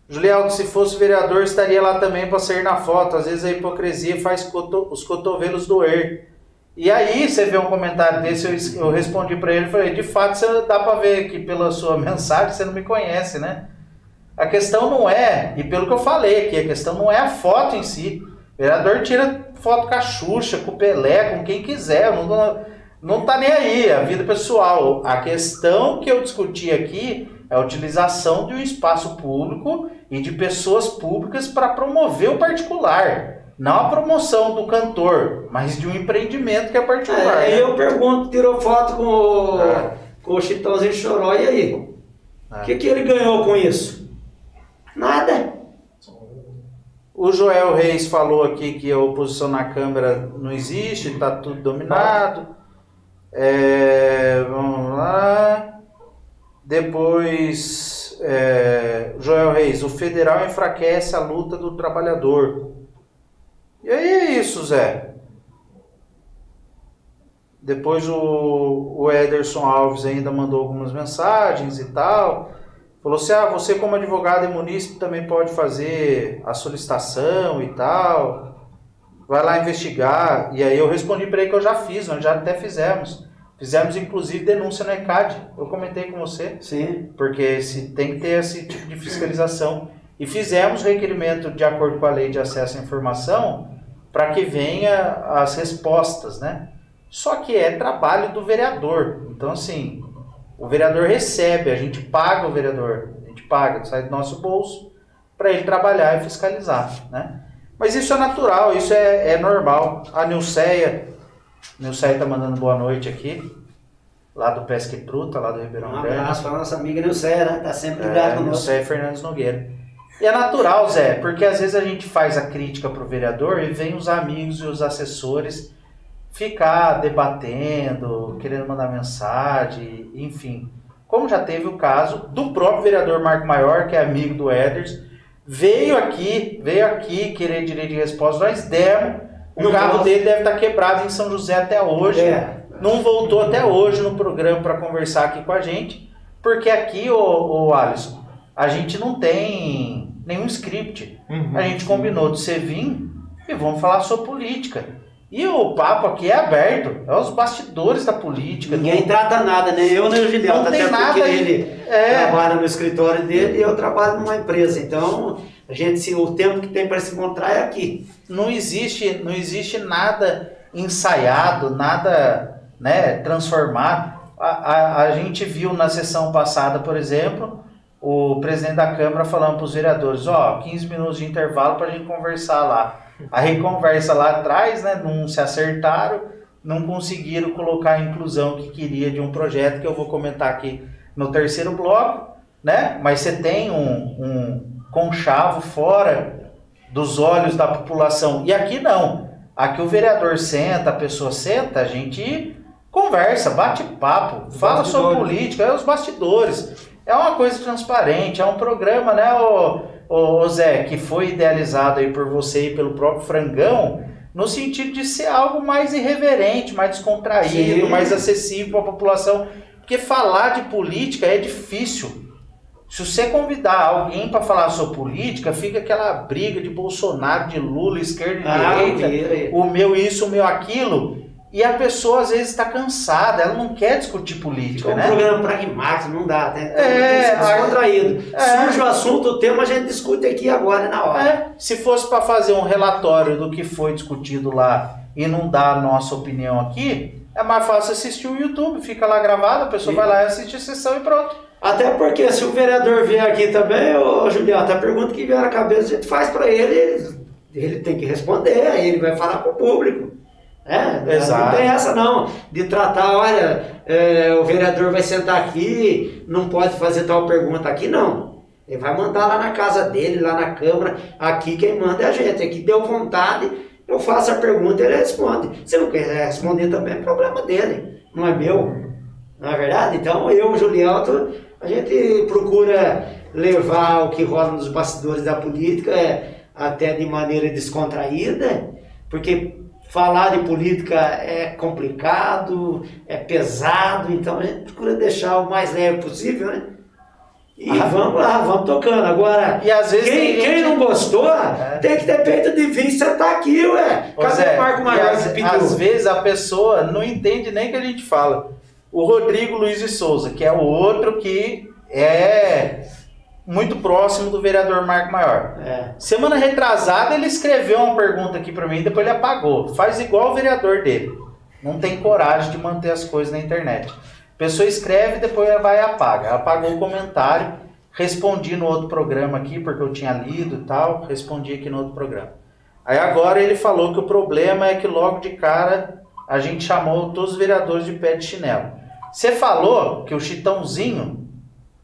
Julielton, se fosse vereador, estaria lá também para sair na foto. Às vezes a hipocrisia faz os cotovelos doer. E aí, você vê um comentário desse, eu respondi para ele, falei: de fato, você dá para ver que pela sua mensagem você não me conhece, né? A questão não é, e pelo que eu falei aqui, a questão não é a foto em si. O vereador tira foto com a Xuxa, com o Pelé, com quem quiser, não tá nem aí, é a vida pessoal. A questão que eu discuti aqui é a utilização de um espaço público e de pessoas públicas para promover o particular. Não a promoção do cantor, mas de um empreendimento que é particular. Aí eu pergunto, tirou foto com o Chitãozinho Choró, e aí? O que ele ganhou com isso? Nada. O Joel Reis falou aqui que a oposição na Câmara não existe, está tudo dominado. Vamos lá. Depois, Joel Reis: o federal enfraquece a luta do trabalhador. E aí é isso, Zé. Depois o Ederson Alves ainda mandou algumas mensagens e tal. Falou assim: você como advogado e munícipe também pode fazer a solicitação e tal. Vai lá investigar. E aí eu respondi para ele que eu já fiz, nós já até fizemos. Fizemos inclusive denúncia no ECAD. Eu comentei com você. Sim. Porque tem que ter esse tipo de fiscalização. E fizemos requerimento de acordo com a lei de acesso à informação para que venha as respostas, né? Só que é trabalho do vereador. Então, assim, o vereador recebe, a gente paga o vereador, a gente paga, sai do nosso bolso para ele trabalhar e fiscalizar, né? Mas isso é natural, isso é normal. A Nilceia está mandando boa noite aqui, lá do Pesca e Fruta, lá do Ribeirão Grande. Um abraço para a nossa amiga Nilceia, né? Tá sempre ligado conosco. Nilceia Fernandes Nogueira. E é natural, Zé, porque às vezes a gente faz a crítica pro vereador e vem os amigos e os assessores ficar debatendo, querendo mandar mensagem, enfim. Como já teve o caso do próprio vereador Marco Maior, que é amigo do Eders, veio aqui querer direito de resposta, nós demos, o carro dele deve estar quebrado em São José até hoje, não voltou até hoje no programa para conversar aqui com a gente, porque aqui, ô Alisson, a gente não tem nenhum script, a gente combinou de você vir e vamos falar sobre política. E o papo aqui é aberto, é os bastidores da política. Ninguém trata nada, nem eu nem o Giliel. Não tem nada. Porque ele trabalha no escritório dele e eu trabalho numa empresa. Então, o tempo que tem para se encontrar é aqui. Não existe nada ensaiado, nada, né, transformado. A gente viu na sessão passada, por exemplo, o presidente da Câmara falando para os vereadores, 15 minutos de intervalo para a gente conversar lá. Aí conversa lá atrás, né, não se acertaram, não conseguiram colocar a inclusão que queria de um projeto que eu vou comentar aqui no terceiro bloco, né? Mas você tem um conchavo fora dos olhos da população. E aqui não. Aqui o vereador senta, a pessoa senta, a gente conversa, bate papo, fala sobre política, é os bastidores. É uma coisa transparente, é um programa, né, ô Zé, que foi idealizado aí por você e pelo próprio Frangão, no sentido de ser algo mais irreverente, mais descontraído, mais acessível para a população. Porque falar de política é difícil. Se você convidar alguém para falar sobre política, fica aquela briga de Bolsonaro, de Lula, esquerda e direita, o meu isso, o meu aquilo. E a pessoa às vezes está cansada, ela não quer discutir política, né? É um programa pragmático, não dá, né? Tem que ser descontraído. Surge o assunto, o tema, a gente discute aqui agora, na hora. Se fosse para fazer um relatório do que foi discutido lá e não dar a nossa opinião aqui, é mais fácil assistir o YouTube, fica lá gravado, a pessoa vai lá e assiste a sessão e pronto. Até porque se o vereador vier aqui também, ô Julião, a pergunta que vier na cabeça, a gente faz para ele tem que responder, aí ele vai falar para o público. Não tem essa não, de tratar, olha, o vereador vai sentar aqui, não pode fazer tal pergunta aqui, não. Ele vai mandar lá na casa dele, lá na Câmara, aqui quem manda é a gente, aqui deu vontade, eu faço a pergunta e ele responde. Se não quiser responder também é problema dele, não é meu, não é verdade? Então eu, Julielto, a gente procura levar o que rola nos bastidores da política até de maneira descontraída, porque falar de política é complicado, é pesado, então a gente procura deixar o mais leve possível, né? E vamos lá, vamos tocando. Agora, e às vezes quem não gostou, tem que ter peito de vir sentar aqui, ué. Cadê o Marco Maior que pediu? Às vezes a pessoa não entende nem o que a gente fala. O Rodrigo Luiz de Souza, que é o outro que é muito próximo do vereador Marco Maior. Semana retrasada ele escreveu uma pergunta aqui para mim, depois ele apagou. Faz igual o vereador dele. Não tem coragem de manter as coisas na internet. A pessoa escreve, depois ela vai e apaga. Apagou o comentário, respondi no outro programa aqui, porque eu tinha lido e tal, respondi aqui no outro programa. Aí agora ele falou que o problema é que logo de cara a gente chamou todos os vereadores de pé de chinelo. Você falou que o Chitãozinho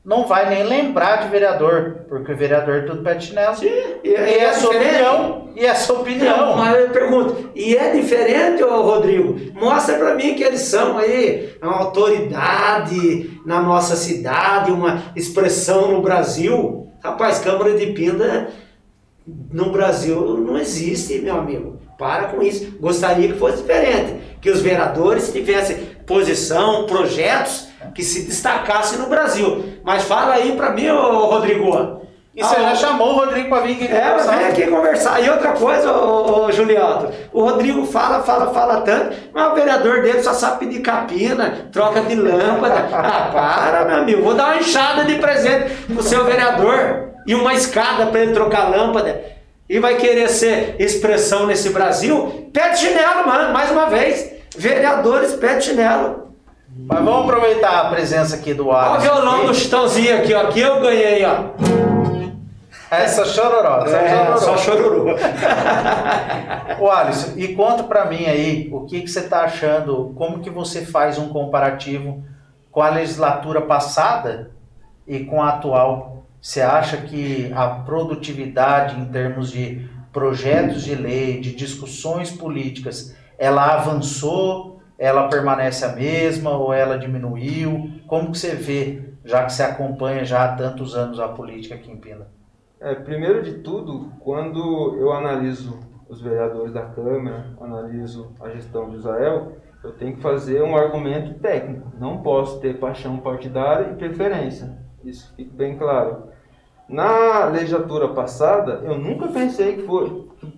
não vai nem lembrar de vereador, porque o vereador é tudo pé de chinelo. Sim, e é sua opinião. E é sua opinião. Não, mas eu pergunto, e é diferente, ô Rodrigo? Mostra pra mim que eles são aí uma autoridade na nossa cidade, uma expressão no Brasil. Rapaz, Câmara de Pinda no Brasil não existe, meu amigo. Para com isso. Gostaria que fosse diferente. Que os vereadores tivessem posição, projetos que se destacassem no Brasil. Mas fala aí pra mim, ô Rodrigo. E você já chamou o Rodrigo para vir aqui conversar? Vem aqui conversar. E outra coisa, ô Juliano, o Rodrigo fala tanto, mas o vereador dele só sabe pedir capina, troca de lâmpada. Para, meu amigo. Vou dar uma enxada de presente pro seu vereador e uma escada para ele trocar lâmpada. e vai querer ser expressão nesse Brasil, pé de chinelo, mano, mais uma vez. Vereadores, pé de chinelo. Mas vamos aproveitar a presença aqui do Alisson. Olha o violão do Chitãozinho aqui, ó. Aqui eu ganhei, ó. Essa chororó. Só chororô. Ô Alisson, e conta pra mim aí, o que você tá achando, como que você faz um comparativo com a legislatura passada e com a atual? Você acha que a produtividade em termos de projetos de lei, de discussões políticas, ela avançou, ela permanece a mesma ou ela diminuiu? Como que você vê, já que você acompanha já há tantos anos a política aqui em Pinda? Primeiro de tudo, quando eu analiso os vereadores da Câmara, analiso a gestão de Israel, eu tenho que fazer um argumento técnico. Não posso ter paixão partidária e preferência. Isso fica bem claro. Na legislatura passada, eu nunca pensei que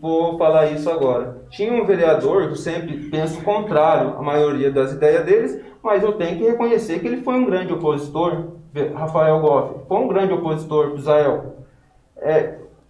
vou falar isso agora. Tinha um vereador, eu sempre penso o contrário, a maioria das ideias deles, mas eu tenho que reconhecer que ele foi um grande opositor, Rafael Goff, foi um grande opositor do Israel.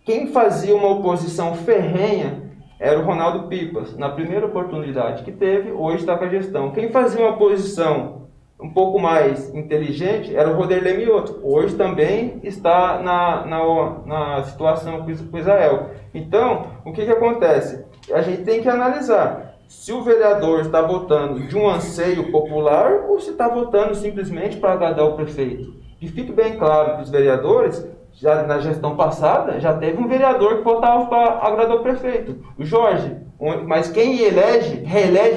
Quem fazia uma oposição ferrenha era o Ronaldo Pipas. Na primeira oportunidade que teve, hoje está com a gestão. Quem fazia uma oposição um pouco mais inteligente era o Roderley Mioto. Hoje também está na situação com Israel. Então, o que acontece? A gente tem que analisar se o vereador está votando de um anseio popular ou se está votando simplesmente para agradar o prefeito. E fique bem claro que os vereadores, já na gestão passada, já teve um vereador que votava para agradar o prefeito, o Jorge. Mas quem reelege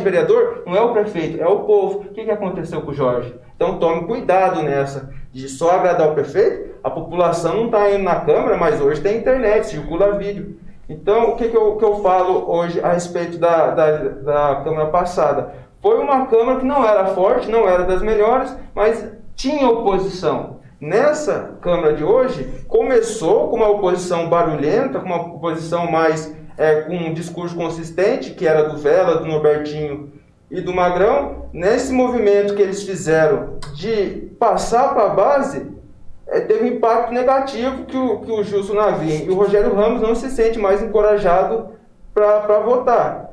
vereador, não é o prefeito, é o povo. O que aconteceu com o Jorge? Então tome cuidado nessa, de só agradar o prefeito. A população não está indo na Câmara, mas hoje tem internet, circula vídeo. Então o que eu falo hoje a respeito da Câmara passada? Foi uma Câmara que não era forte, não era das melhores, mas tinha oposição. Nessa Câmara de hoje, começou com uma oposição barulhenta, com uma oposição mais com um discurso consistente, que era do Vela, do Norbertinho e do Magrão. Nesse movimento que eles fizeram de passar para a base, teve um impacto negativo que o Gilson Navim e o Rogério Ramos não se sentem mais encorajados para votar.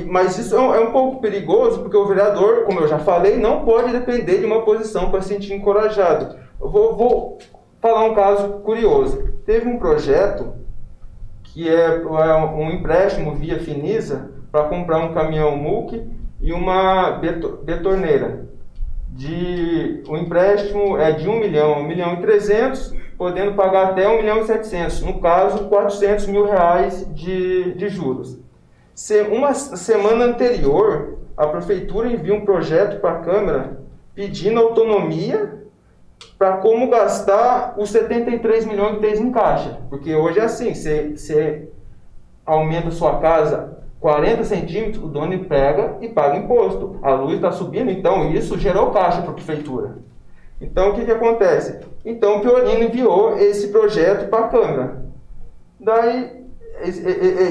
Mas isso é um pouco perigoso, porque o vereador, como eu já falei, não pode depender de uma posição para se sentir encorajado. Eu vou falar um caso curioso. Teve um projeto que é um empréstimo via Finisa para comprar um caminhão MUC e uma betorneira. O empréstimo é de 1 milhão, 1.300.000, podendo pagar até 1.700.000, no caso 400 mil reais de juros. Uma semana anterior, a prefeitura envia um projeto para a Câmara pedindo autonomia para como gastar os 73 milhões que tem em caixa. Porque hoje é assim, você aumenta a sua casa 40 centímetros, o dono pega e paga imposto. A luz está subindo, então isso gerou caixa para a prefeitura. Então o que acontece? Então o Piorino enviou esse projeto para a Câmara. Daí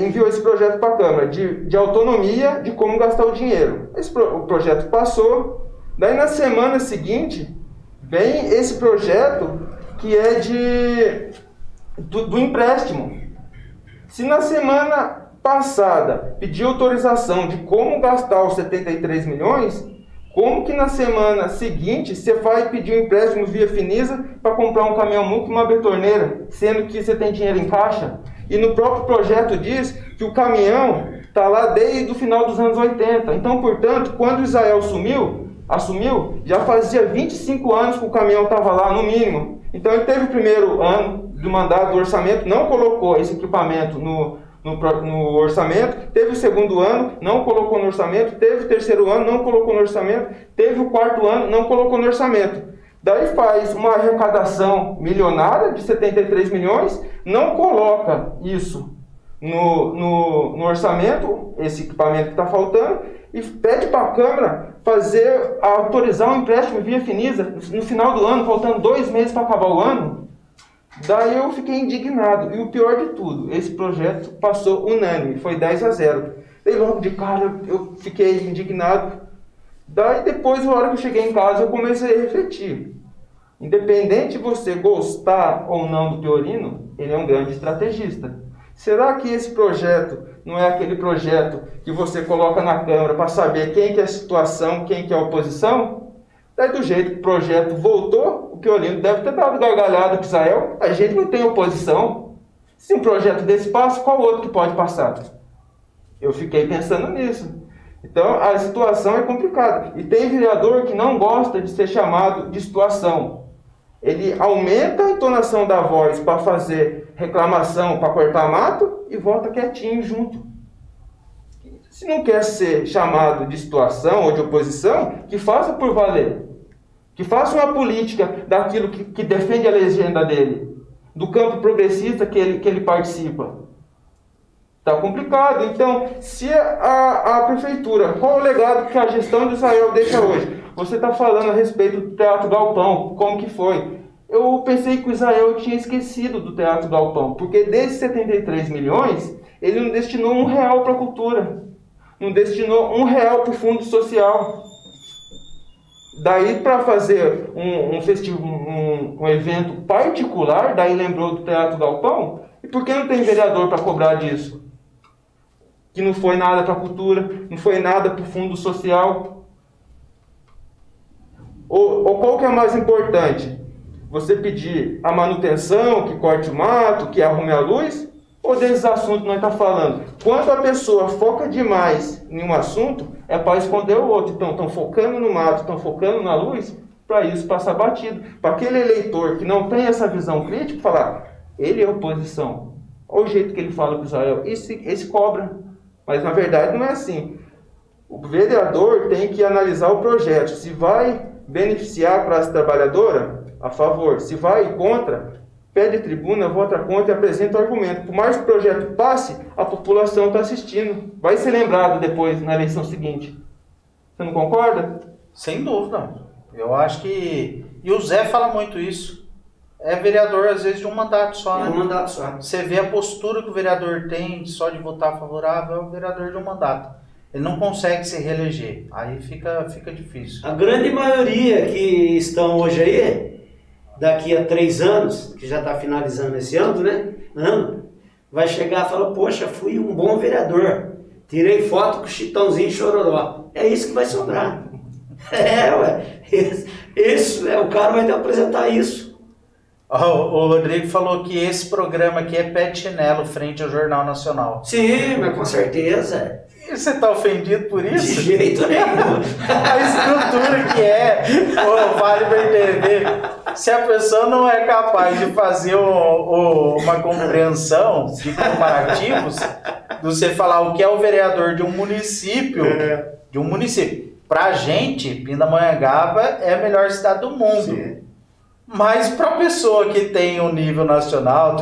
enviou esse projeto para a Câmara de autonomia de como gastar o dinheiro. O projeto passou. Daí na semana seguinte vem esse projeto que é do empréstimo. Se na semana passada pediu autorização de como gastar os 73 milhões, como que na semana seguinte você vai pedir um empréstimo via Finisa para comprar um caminhão MUC e uma betorneira, sendo que você tem dinheiro em caixa? E no próprio projeto diz que o caminhão está lá desde o final dos anos 80. Então, portanto, quando Israel assumiu, já fazia 25 anos que o caminhão estava lá, no mínimo. Então ele teve o primeiro ano do mandato do orçamento, não colocou esse equipamento no orçamento, teve o segundo ano, não colocou no orçamento, teve o terceiro ano, não colocou no orçamento, teve o quarto ano, não colocou no orçamento. Daí faz uma arrecadação milionária de 73 milhões, não coloca isso no orçamento, esse equipamento que está faltando, e pede para a Câmara autorizar um empréstimo via Finisa no final do ano, faltando 2 meses para acabar o ano. Daí eu fiquei indignado. E o pior de tudo, esse projeto passou unânime, foi 10-0. Daí logo de cara eu fiquei indignado. Daí depois, na hora que eu cheguei em casa, eu comecei a refletir. Independente de você gostar ou não do Piorino, ele é um grande estrategista. Será que esse projeto não é aquele projeto que você coloca na Câmara para saber quem que é a situação, quem que é a oposição? Daí do jeito que o projeto voltou, o Chiolindo deve ter dado gargalhada para Israel. A gente não tem oposição. Se um projeto desse passa, qual outro que pode passar? Eu fiquei pensando nisso. Então a situação é complicada. E tem vereador que não gosta de ser chamado de situação. Ele aumenta a entonação da voz para fazer reclamação, para cortar mato, e volta quietinho junto. Se não quer ser chamado de situação ou de oposição, que faça por valer. Que faça uma política daquilo que defende a legenda dele, do campo progressista que ele participa. Está complicado. Então, se a prefeitura, qual o legado que a gestão de Israel deixa hoje? Você está falando a respeito do Teatro Galpão, como que foi? Eu pensei que o Israel tinha esquecido do Teatro Galpão, porque desses 73 milhões, ele não destinou R$1 para a cultura, não destinou R$1 para o fundo social. Daí, para fazer um evento particular, daí lembrou do Teatro Galpão, e por que não tem vereador para cobrar disso? Que não foi nada para a cultura, não foi nada para o fundo social. Ou qual que é mais importante? Você pedir a manutenção, que corte o mato, que arrume a luz, ou desses assuntos que nós estamos falando? Quando a pessoa foca demais em um assunto, é para esconder o outro. Então, estão focando no mato, estão focando na luz, para isso passar batido. Para aquele eleitor que não tem essa visão crítica, falar, ele é oposição. Olha o jeito que ele fala com Israel. Esse cobra. Mas, na verdade, não é assim. O vereador tem que analisar o projeto. Se vai beneficiar a classe trabalhadora, a favor. Se vai contra, pede tribuna, vota contra e apresenta o argumento. Por mais que o projeto passe, a população está assistindo. Vai ser lembrado depois, na eleição seguinte. Você não concorda? Sem dúvida. Eu acho que... E o Zé fala muito isso. É vereador, às vezes, de um mandato só, né? Um mandato só. Você vê a postura que o vereador tem só de votar favorável, é o vereador de um mandato. Ele não consegue se reeleger. Aí fica difícil. A grande maioria que estão hoje aí, daqui a 3 anos, que já está finalizando esse ano, né? Vai chegar e falar, poxa, fui um bom vereador. Tirei foto com o Chitãozinho e Chororó. É isso que vai sobrar. O cara vai te apresentar isso. O Rodrigo falou que esse programa aqui é pé de chinelo frente ao Jornal Nacional. Sim, mas com certeza. E você está ofendido por isso? De jeito nenhum. A estrutura que é o Vale BTV. Se a pessoa não é capaz de fazer uma compreensão de comparativos, de você falar o que é o vereador de um município, Pra gente, Pindamonhangaba é a melhor cidade do mundo. Sim. Mas para a pessoa que tem um nível nacional,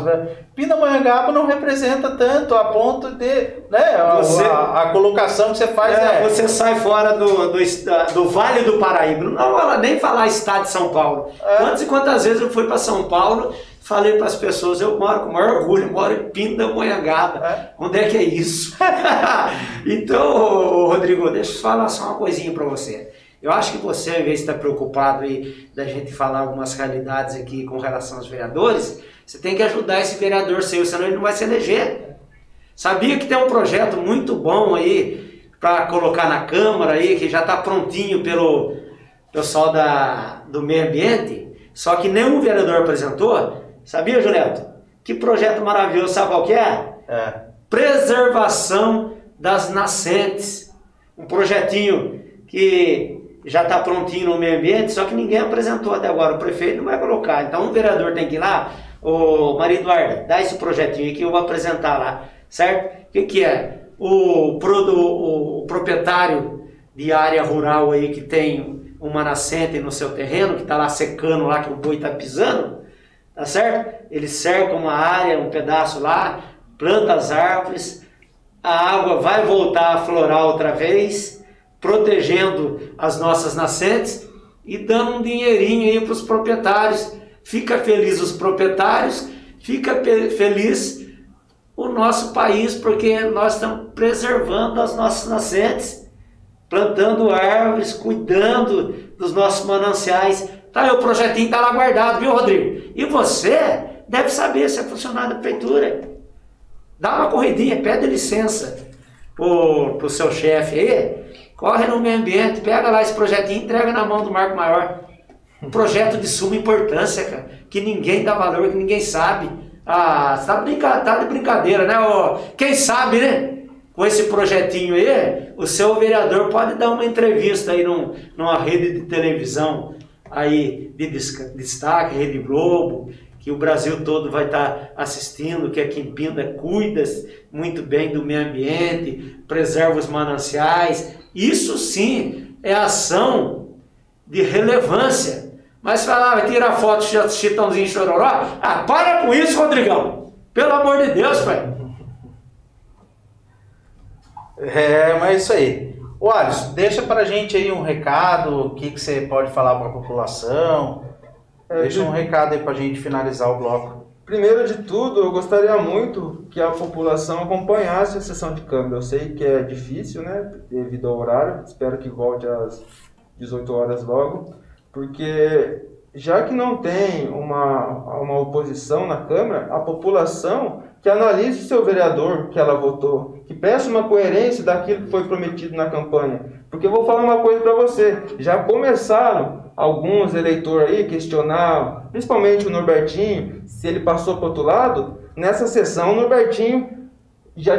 Pindamonhangaba não representa tanto a ponto de... Né, a colocação que você faz Você sai fora do Vale do Paraíba. Não vou nem falar estado de São Paulo. Quantas e quantas vezes eu fui para São Paulo, falei para as pessoas, eu moro com o maior orgulho, eu moro em Pindamonhangaba. Onde é que é isso? Então, Rodrigo, deixa eu falar só uma coisinha para você. Eu acho que você, ao invés de estar preocupado aí da gente falar algumas realidades aqui com relação aos vereadores, você tem que ajudar esse vereador seu, senão ele não vai se eleger. Sabia que tem um projeto muito bom aí para colocar na Câmara aí, que já está prontinho pelo pessoal do meio ambiente, só que nenhum vereador apresentou. Sabia, Juliette? Que projeto maravilhoso, sabe qual que é? Preservação das nascentes. Um projetinho que já está prontinho no meio ambiente, só que ninguém apresentou até agora. O prefeito não vai colocar. Então o vereador tem que ir lá, Maria Eduarda, dá esse projetinho aí que eu vou apresentar lá, certo? O que é? O proprietário de área rural aí que tem uma nascente no seu terreno, que está lá secando lá, que o boi está pisando, tá certo? Ele cerca uma área, um pedaço lá, planta as árvores, a água vai voltar a florar outra vez, protegendo as nossas nascentes e dando um dinheirinho aí para os proprietários. Fica feliz os proprietários, fica feliz o nosso país, porque nós estamos preservando as nossas nascentes, plantando árvores, cuidando dos nossos mananciais. Tá aí, o projetinho está lá guardado, viu, Rodrigo? E você deve saber se é funcionário da prefeitura. Dá uma corridinha, pede licença pro seu chefe aí, corre no meio ambiente, pega lá esse projetinho e entrega na mão do Marco Maior. Um projeto de suma importância, cara, que ninguém dá valor, que ninguém sabe. Ah, você tá de brincadeira, né? Quem sabe, né? Com esse projetinho aí, o seu vereador pode dar uma entrevista aí numa rede de televisão aí de destaque, Rede Globo, que o Brasil todo vai estar assistindo, que aqui em Pinda cuida muito bem do meio ambiente, preserva os mananciais. Isso sim é ação de relevância. Mas falar, vai tirar foto de Chitãozinho Chororó? Ah, para com isso, Rodrigão! Pelo amor de Deus, pai! Mas é isso aí. Ô Alisson, deixa pra gente aí um recado, o que você pode falar para a população. Deixa um recado aí pra gente finalizar o bloco. Primeiro de tudo, eu gostaria muito que a população acompanhasse a sessão de Câmara. Eu sei que é difícil, né, devido ao horário, espero que volte às 18 horas logo, porque já que não tem uma oposição na Câmara, a população que analise o seu vereador que ela votou, que peça uma coerência daquilo que foi prometido na campanha. Porque eu vou falar uma coisa para você, já começaram alguns eleitores aí questionar, principalmente o Norbertinho, se ele passou para o outro lado. Nessa sessão o Norbertinho já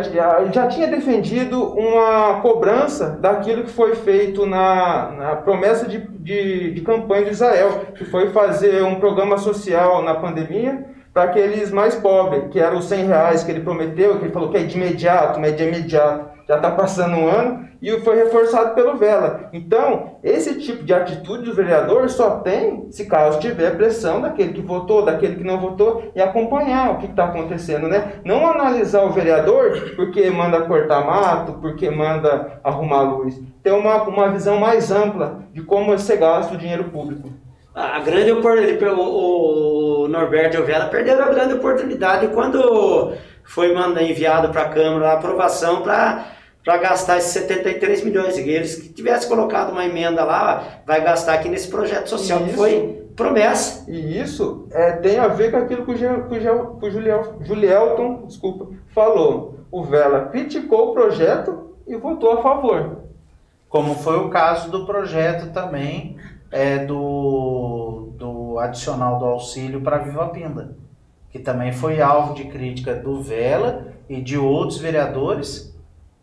tinha defendido uma cobrança daquilo que foi feito na promessa de campanha de Israel, que foi fazer um programa social na pandemia para aqueles mais pobres, que eram os R$100 que ele prometeu, que ele falou que é de imediato, mas é de imediato. Já está passando um ano e foi reforçado pelo Vela. Então, esse tipo de atitude do vereador só tem se caso tiver pressão daquele que votou, daquele que não votou, e acompanhar o que está acontecendo, né? Não analisar o vereador porque manda cortar mato, porque manda arrumar luz. Ter uma visão mais ampla de como você gasta o dinheiro público. A grande oportunidade, o Norberto e o Vela perderam a grande oportunidade quando foi enviado para a Câmara a aprovação para gastar esses 73 milhões. E eles que tivessem colocado uma emenda lá, vai gastar aqui nesse projeto social, que foi promessa. E isso tem a ver com aquilo que o Julielton falou. O Vela criticou o projeto e votou a favor. Como foi o caso do projeto também do adicional do auxílio para Viva Pinda, que também foi alvo de crítica do Vela e de outros vereadores,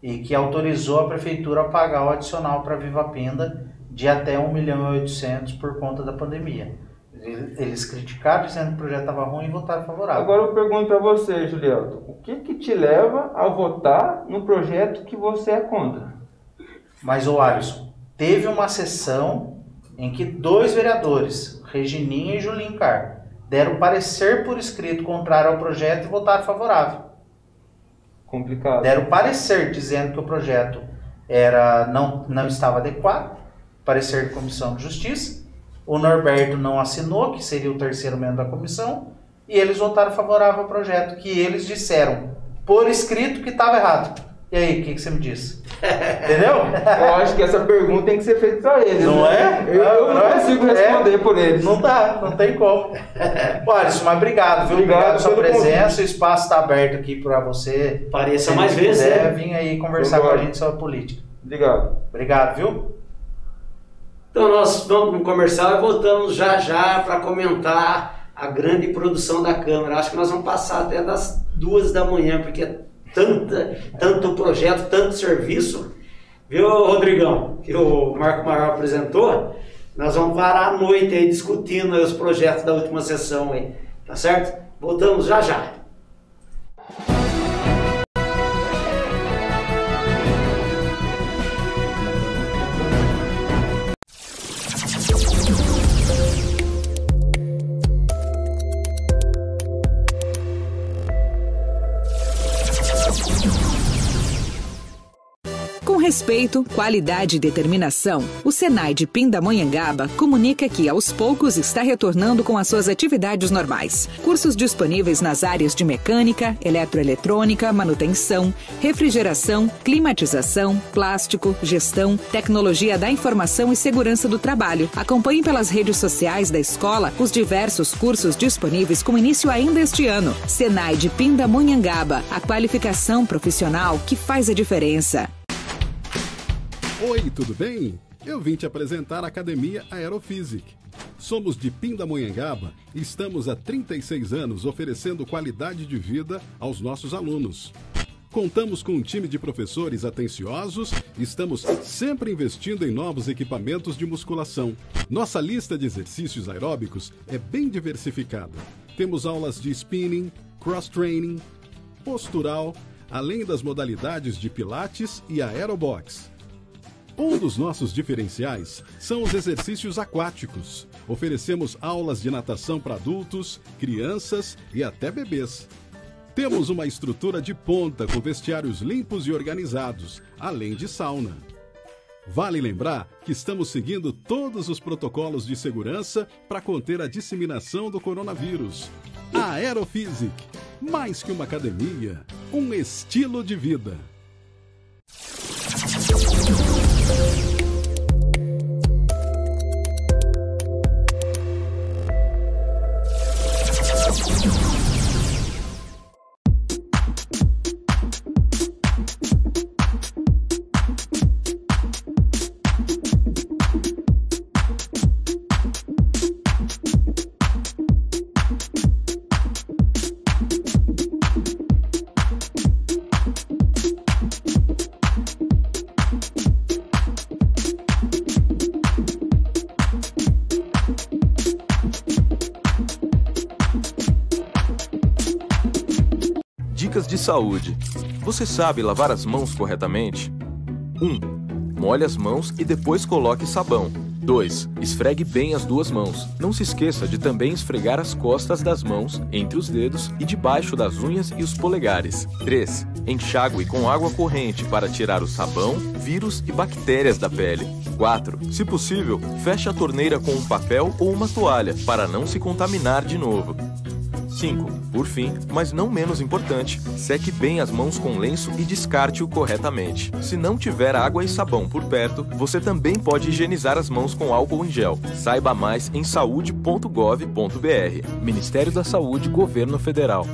e que autorizou a prefeitura a pagar o adicional para Viva Pinda de até 1.800.000 por conta da pandemia. Eles criticaram dizendo que o projeto estava ruim e votaram favorável. Agora eu pergunto para você, Julielton, o que te leva a votar no projeto que você é contra? Mas, Alisson, teve uma sessão em que 2 vereadores, Regininha e Julinho Carr, deram parecer por escrito contrário ao projeto e votaram favorável. Complicado. Deram parecer dizendo que o projeto não estava adequado, parecer de Comissão de Justiça. O Norberto não assinou, que seria o terceiro membro da comissão, e eles votaram favorável ao projeto, que eles disseram por escrito que estava errado. E aí, o que você me disse? Entendeu? Eu acho que essa pergunta tem que ser feita para eles. Não né? é? Eu não consigo responder por eles. Não dá, não tem como. Alisson, mas obrigado, viu? Obrigado pela sua presença. O espaço está aberto aqui para você. Pareça mais vezes, né? Vir aí conversar com a gente sobre política. Obrigado. Obrigado, viu? Então nós vamos para um comercial e voltamos já para comentar a grande produção da Câmara. Acho que nós vamos passar até das 2 da manhã, porque é tanto projeto, tanto serviço, viu, Rodrigão, que o Marco Maior apresentou. Nós vamos parar à noite aí discutindo aí os projetos da última sessão aí, tá certo? Voltamos já. respeito, qualidade e determinação, o Senai de Pindamonhangaba comunica que aos poucos está retornando com as suas atividades normais. Cursos disponíveis nas áreas de mecânica, eletroeletrônica, manutenção, refrigeração, climatização, plástico, gestão, tecnologia da informação e segurança do trabalho. Acompanhe pelas redes sociais da escola os diversos cursos disponíveis com início ainda este ano. Senai de Pindamonhangaba, a qualificação profissional que faz a diferença. Oi, tudo bem? Eu vim te apresentar a Academia Aerofísica. Somos de Pindamonhangaba e estamos há 36 anos oferecendo qualidade de vida aos nossos alunos. Contamos com um time de professores atenciosos e estamos sempre investindo em novos equipamentos de musculação. Nossa lista de exercícios aeróbicos é bem diversificada. Temos aulas de spinning, cross-training, postural, além das modalidades de pilates e aerobox. Um dos nossos diferenciais são os exercícios aquáticos. Oferecemos aulas de natação para adultos, crianças e até bebês. Temos uma estrutura de ponta com vestiários limpos e organizados, além de sauna. Vale lembrar que estamos seguindo todos os protocolos de segurança para conter a disseminação do coronavírus. A Aerofísica, mais que uma academia, um estilo de vida. Dicas de saúde. Você sabe lavar as mãos corretamente? 1. Molhe as mãos e depois coloque sabão. 2. Esfregue bem as duas mãos. Não se esqueça de também esfregar as costas das mãos, entre os dedos e debaixo das unhas e os polegares. 3. Enxague com água corrente para tirar o sabão, vírus e bactérias da pele. 4. Se possível, feche a torneira com um papel ou uma toalha para não se contaminar de novo. 5. Por fim, mas não menos importante, seque bem as mãos com lenço e descarte-o corretamente. Se não tiver água e sabão por perto, você também pode higienizar as mãos com álcool em gel. Saiba mais em saude.gov.br. Ministério da Saúde, Governo Federal.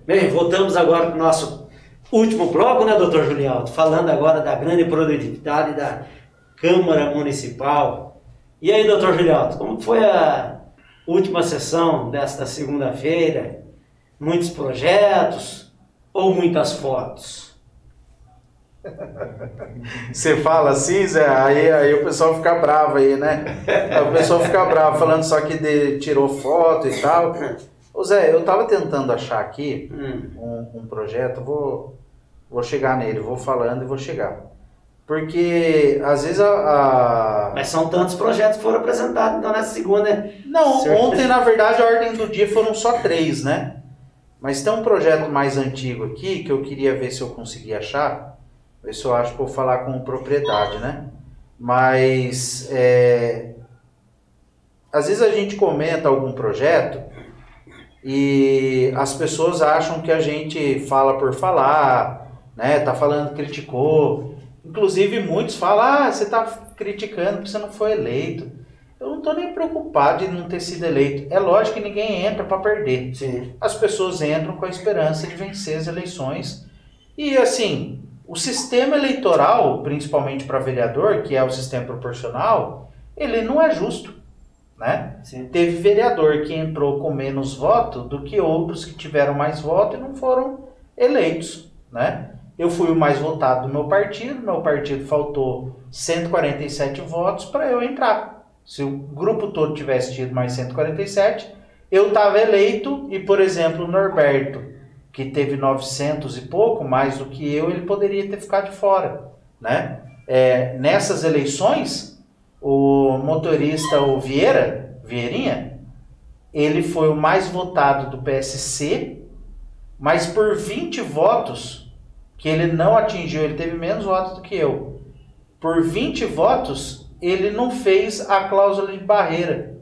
Bem, voltamos agora para o nosso último bloco, né, doutor Julialdo? Falando agora da grande produtividade da Câmara Municipal. E aí, doutor Julialdo, como foi a última sessão desta segunda-feira? Muitos projetos ou muitas fotos? Você fala assim, Zé, aí o pessoal fica bravo aí, né? O pessoal fica bravo falando só que tirou foto e tal. Ô Zé, eu tava tentando achar aqui um projeto, vou chegar nele, vou falando e vou chegar. Porque às vezes Mas são tantos projetos que foram apresentados, então nessa segunda, né? Não, ontem na verdade a ordem do dia foram só 3, né? Mas tem um projeto mais antigo aqui que eu queria ver se eu conseguia achar. Ver se eu acho que vou falar com propriedade, né? Mas às vezes a gente comenta algum projeto e as pessoas acham que a gente fala por falar, né? Tá falando, criticou. Inclusive muitos falam, você tá criticando porque você não foi eleito. Eu não tô nem preocupado de não ter sido eleito. É lógico que ninguém entra para perder. Sim. As pessoas entram com a esperança de vencer as eleições. E assim, o sistema eleitoral, principalmente para vereador, que é o sistema proporcional, ele não é justo, né? Sim. Teve vereador que entrou com menos voto do que outros que tiveram mais voto e não foram eleitos, né? Eu fui o mais votado do meu partido faltou 147 votos para eu entrar. Se o grupo todo tivesse tido mais 147, eu estava eleito e, por exemplo, o Norberto, que teve 900 e pouco, mais do que eu, ele poderia ter ficado de fora, né? Nessas eleições, o motorista, o Vieirinha, ele foi o mais votado do PSC, mas por 20 votos, que ele não atingiu, ele teve menos votos do que eu. Por 20 votos, ele não fez a cláusula de barreira.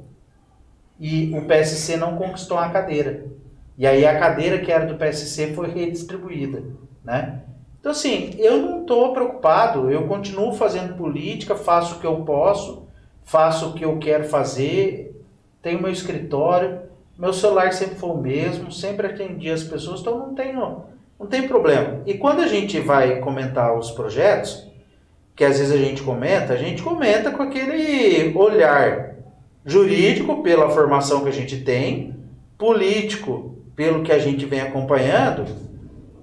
E o PSC não conquistou a cadeira. E aí a cadeira que era do PSC foi redistribuída, né? Então assim, eu não estou preocupado, eu continuo fazendo política, faço o que eu posso, faço o que eu quero fazer, tenho meu escritório, meu celular sempre foi o mesmo, sempre atendi as pessoas, então não tem problema. E quando a gente vai comentar os projetos, que às vezes a gente comenta com aquele olhar jurídico pela formação que a gente tem, político pelo que a gente vem acompanhando,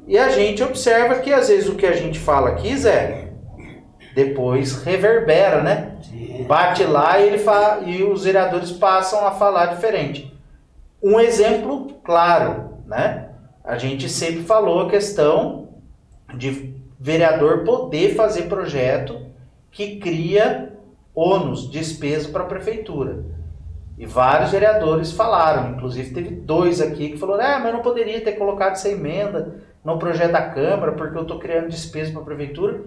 e a gente observa que às vezes o que a gente fala aqui, Zé, depois reverbera, né? Sim. Bate lá e os vereadores passam a falar diferente. Um exemplo claro, né? A gente sempre falou a questão de vereador poder fazer projeto que cria ônus, despesa para a prefeitura. E vários vereadores falaram, inclusive teve 2 aqui que falaram, mas eu não poderia ter colocado essa emenda no projeto da Câmara porque eu estou criando despesa para a prefeitura.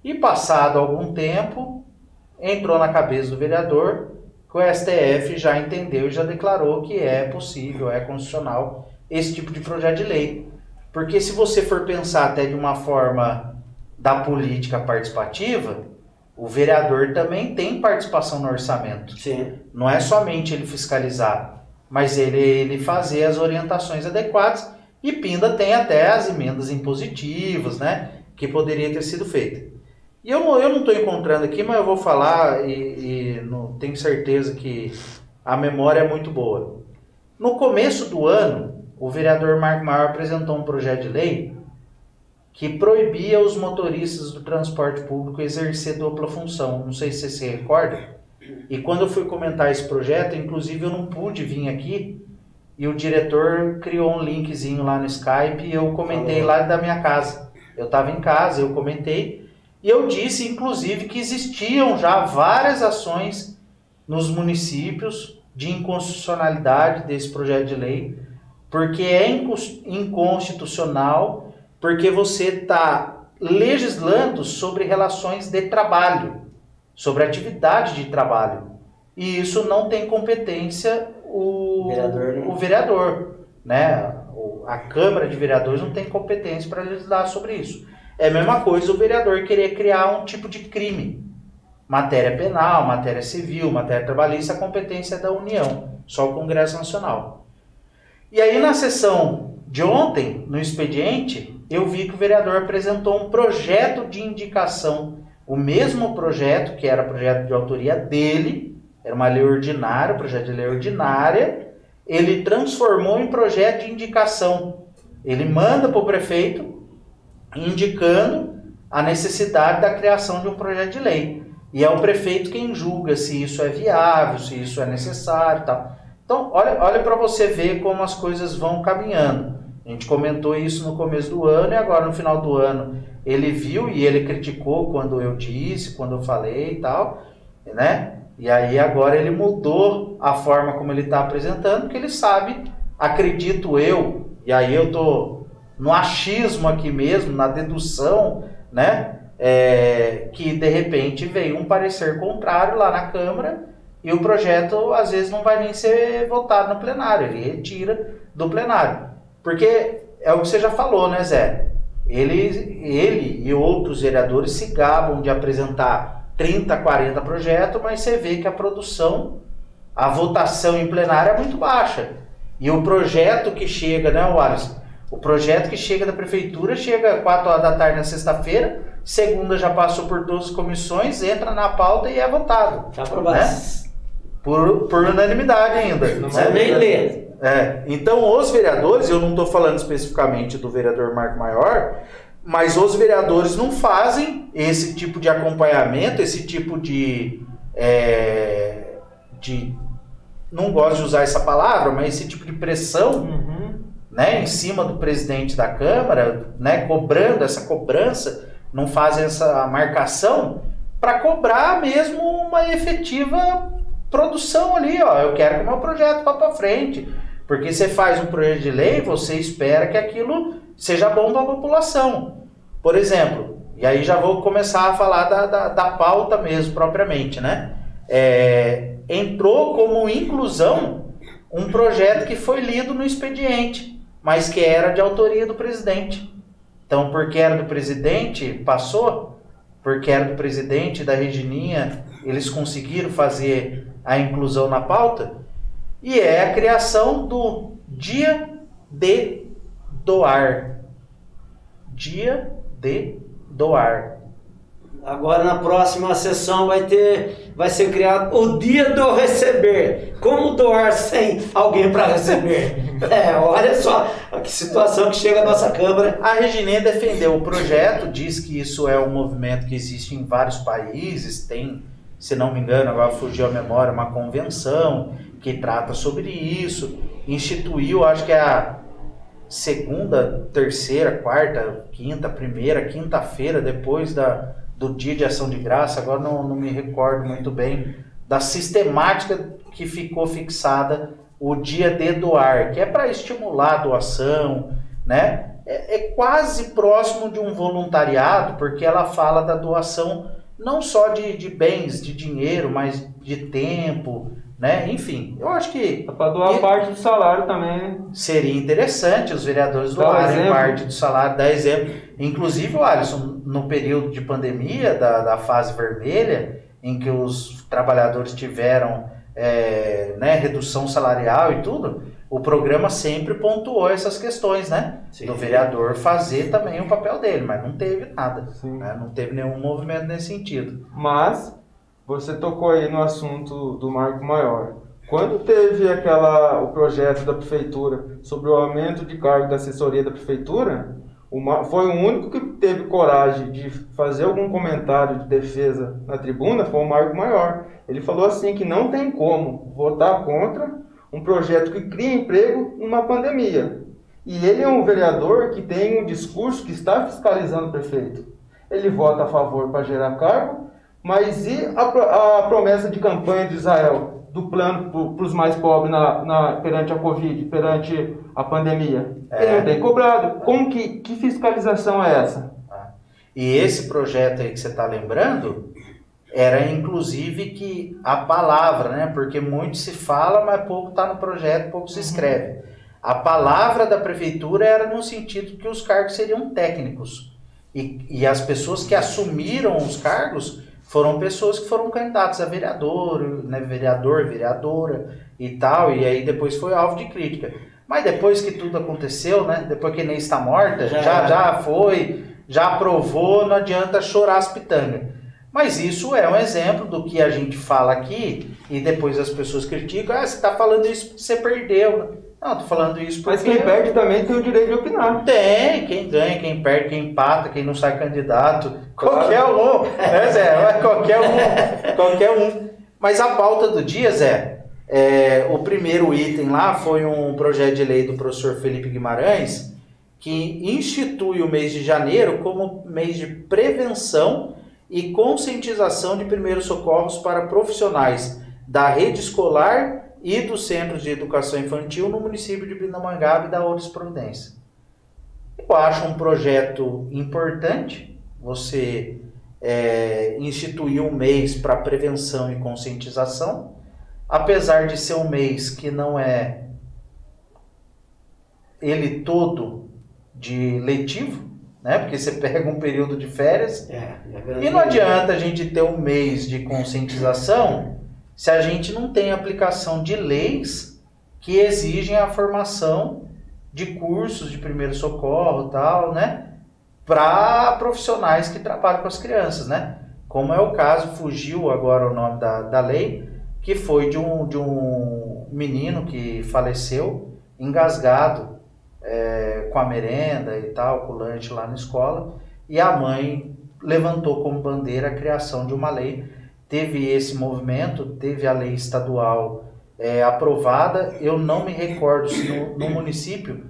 E passado algum tempo, entrou na cabeça do vereador que o STF já entendeu e já declarou que é possível, é constitucional esse tipo de projeto de lei. Porque se você for pensar até de uma forma da política participativa, o vereador também tem participação no orçamento. Sim. Não é somente ele fiscalizar, mas ele fazer as orientações adequadas, e Pinda tem até as emendas impositivas, né, que poderia ter sido feita. E eu não estou encontrando aqui, mas eu vou falar e não tenho certeza que a memória é muito boa. No começo do ano, o vereador Marco Maior apresentou um projeto de lei que proibia os motoristas do transporte público exercer dupla função. Não sei se você se recorda. E quando eu fui comentar esse projeto, inclusive eu não pude vir aqui, e o diretor criou um linkzinho lá no Skype e eu comentei lá da minha casa. Eu estava em casa, eu comentei, e eu disse, inclusive, que existiam já várias ações nos municípios de inconstitucionalidade desse projeto de lei, porque é inconstitucional, porque você está legislando sobre relações de trabalho, sobre atividade de trabalho. E isso não tem competência o vereador, né? A Câmara de Vereadores não tem competência para legislar sobre isso. É a mesma coisa o vereador querer criar um tipo de crime. Matéria penal, matéria civil, matéria trabalhista, a competência é da União, só o Congresso Nacional. E aí na sessão de ontem, no expediente, eu vi que o vereador apresentou um projeto de indicação, o mesmo projeto, que era projeto de autoria dele, era uma lei ordinária, projeto de lei ordinária, ele transformou em projeto de indicação. Ele manda para o prefeito, indicando a necessidade da criação de um projeto de lei. E é o prefeito quem julga se isso é viável, se isso é necessário e tal. Então, olha para você ver como as coisas vão caminhando. A gente comentou isso no começo do ano e agora no final do ano ele viu e ele criticou quando eu disse, quando eu falei e tal, né? E aí agora ele mudou a forma como ele está apresentando, porque ele sabe, acredito eu, e aí eu tô no achismo aqui mesmo, na dedução, né? Que de repente veio um parecer contrário lá na Câmara e o projeto às vezes não vai nem ser votado no plenário, ele retira do plenário. Porque é o que você já falou, né, Zé? Ele e outros vereadores se gabam de apresentar 30, 40 projetos, mas você vê que a produção, a votação em plenário é muito baixa. E o projeto que chega, né, Wallace? O projeto que chega da prefeitura chega 4 horas da tarde na sexta-feira, segunda já passou por 12 comissões, entra na pauta e é votado. Tá aprovado. Né? Por unanimidade ainda. Não vai nem ler. Então, os vereadores, eu não estou falando especificamente do vereador Marco Maior, mas os vereadores não fazem esse tipo de acompanhamento, esse tipo de não gosto de usar essa palavra, mas esse tipo de pressão, né, em cima do presidente da Câmara, né, cobrando essa cobrança, não fazem essa marcação para cobrar mesmo uma efetiva produção ali, ó. Eu quero que o meu projeto vá para frente. Porque você faz um projeto de lei, você espera que aquilo seja bom para a população. Por exemplo, e aí já vou começar a falar da pauta mesmo, propriamente, né? Entrou como inclusão um projeto que foi lido no expediente, mas que era de autoria do presidente. Então, porque era do presidente, passou. Porque era do presidente, da Regininha, eles conseguiram fazer a inclusão na pauta. E é a criação do Dia de Doar. Dia de Doar. Agora na próxima sessão vai ser criado o Dia do Receber. Como doar sem alguém para receber? Olha só que situação que chega a nossa Câmara. A Regininha defendeu o projeto, diz que isso é um movimento que existe em vários países, tem, se não me engano, agora fugiu a memória, uma convenção que trata sobre isso, instituiu, acho que é a segunda, terceira, quarta, quinta, primeira, quinta-feira, depois do Dia de Ação de Graça, agora não me recordo muito bem, da sistemática que ficou fixada o Dia de Doar, que é para estimular a doação, né? É quase próximo de um voluntariado, porque ela fala da doação não só de bens, de dinheiro, mas de tempo, né? Enfim, eu acho que... Para doar parte do salário também. Seria interessante os vereadores doarem parte do salário, dar exemplo. Inclusive, Alisson, no período de pandemia, da fase vermelha, em que os trabalhadores tiveram redução salarial e tudo, o programa sempre pontuou essas questões, né? Sim. Do vereador fazer também o papel dele, mas não teve nada, né? Não teve nenhum movimento nesse sentido. Mas você tocou aí no assunto do Marco Maior. Quando teve o projeto da prefeitura sobre o aumento de cargo da assessoria da prefeitura, foi o único que teve coragem de fazer algum comentário de defesa na tribuna, foi o Marco Maior. Ele falou assim que não tem como votar contra um projeto que cria emprego numa pandemia. E ele é um vereador que tem um discurso que está fiscalizando o prefeito. Ele vota a favor para gerar cargo, mas e a promessa de campanha de Israel, do plano para os mais pobres perante a Covid, perante a pandemia? Ele não tem cobrado. Como que fiscalização é essa? E esse projeto aí que você está lembrando, era inclusive que a palavra, né? Porque muito se fala, mas pouco está no projeto, pouco se escreve. A palavra da prefeitura era no sentido que os cargos seriam técnicos. E as pessoas que assumiram os cargos foram pessoas que foram candidatas a vereador, né, vereadora e tal, e aí depois foi alvo de crítica. Mas depois que tudo aconteceu, né? Depois que a Inês está morta, já foi, já aprovou, não adianta chorar as pitangas. Mas isso é um exemplo do que a gente fala aqui e depois as pessoas criticam. Você está falando isso porque você perdeu. Não, estou falando isso porque... Mas quem perde também tem o direito de opinar. Tem, quem ganha, quem perde, quem empata, quem não sai candidato. Claro. Qualquer um. Mas a pauta do dia, Zé, o primeiro item lá foi um projeto de lei do professor Felipe Guimarães que institui o mês de janeiro como mês de prevenção e conscientização de primeiros socorros para profissionais da rede escolar e dos centros de educação infantil no município de Pindamonhangaba e da Outras Providências. Eu acho um projeto importante você instituir um mês para prevenção e conscientização, apesar de ser um mês que não é ele todo de letivo, né? Porque você pega um período de férias e não adianta a gente ter um mês de conscientização se a gente não tem aplicação de leis que exigem a formação de cursos de primeiro socorro e tal, né? Para profissionais que trabalham com as crianças, né? Como é o caso, fugiu agora o nome da lei, que foi de um menino que faleceu engasgado com a merenda e tal, com o lanche lá na escola, e a mãe levantou como bandeira a criação de uma lei. Teve esse movimento, teve a lei estadual aprovada. Eu não me recordo se no município,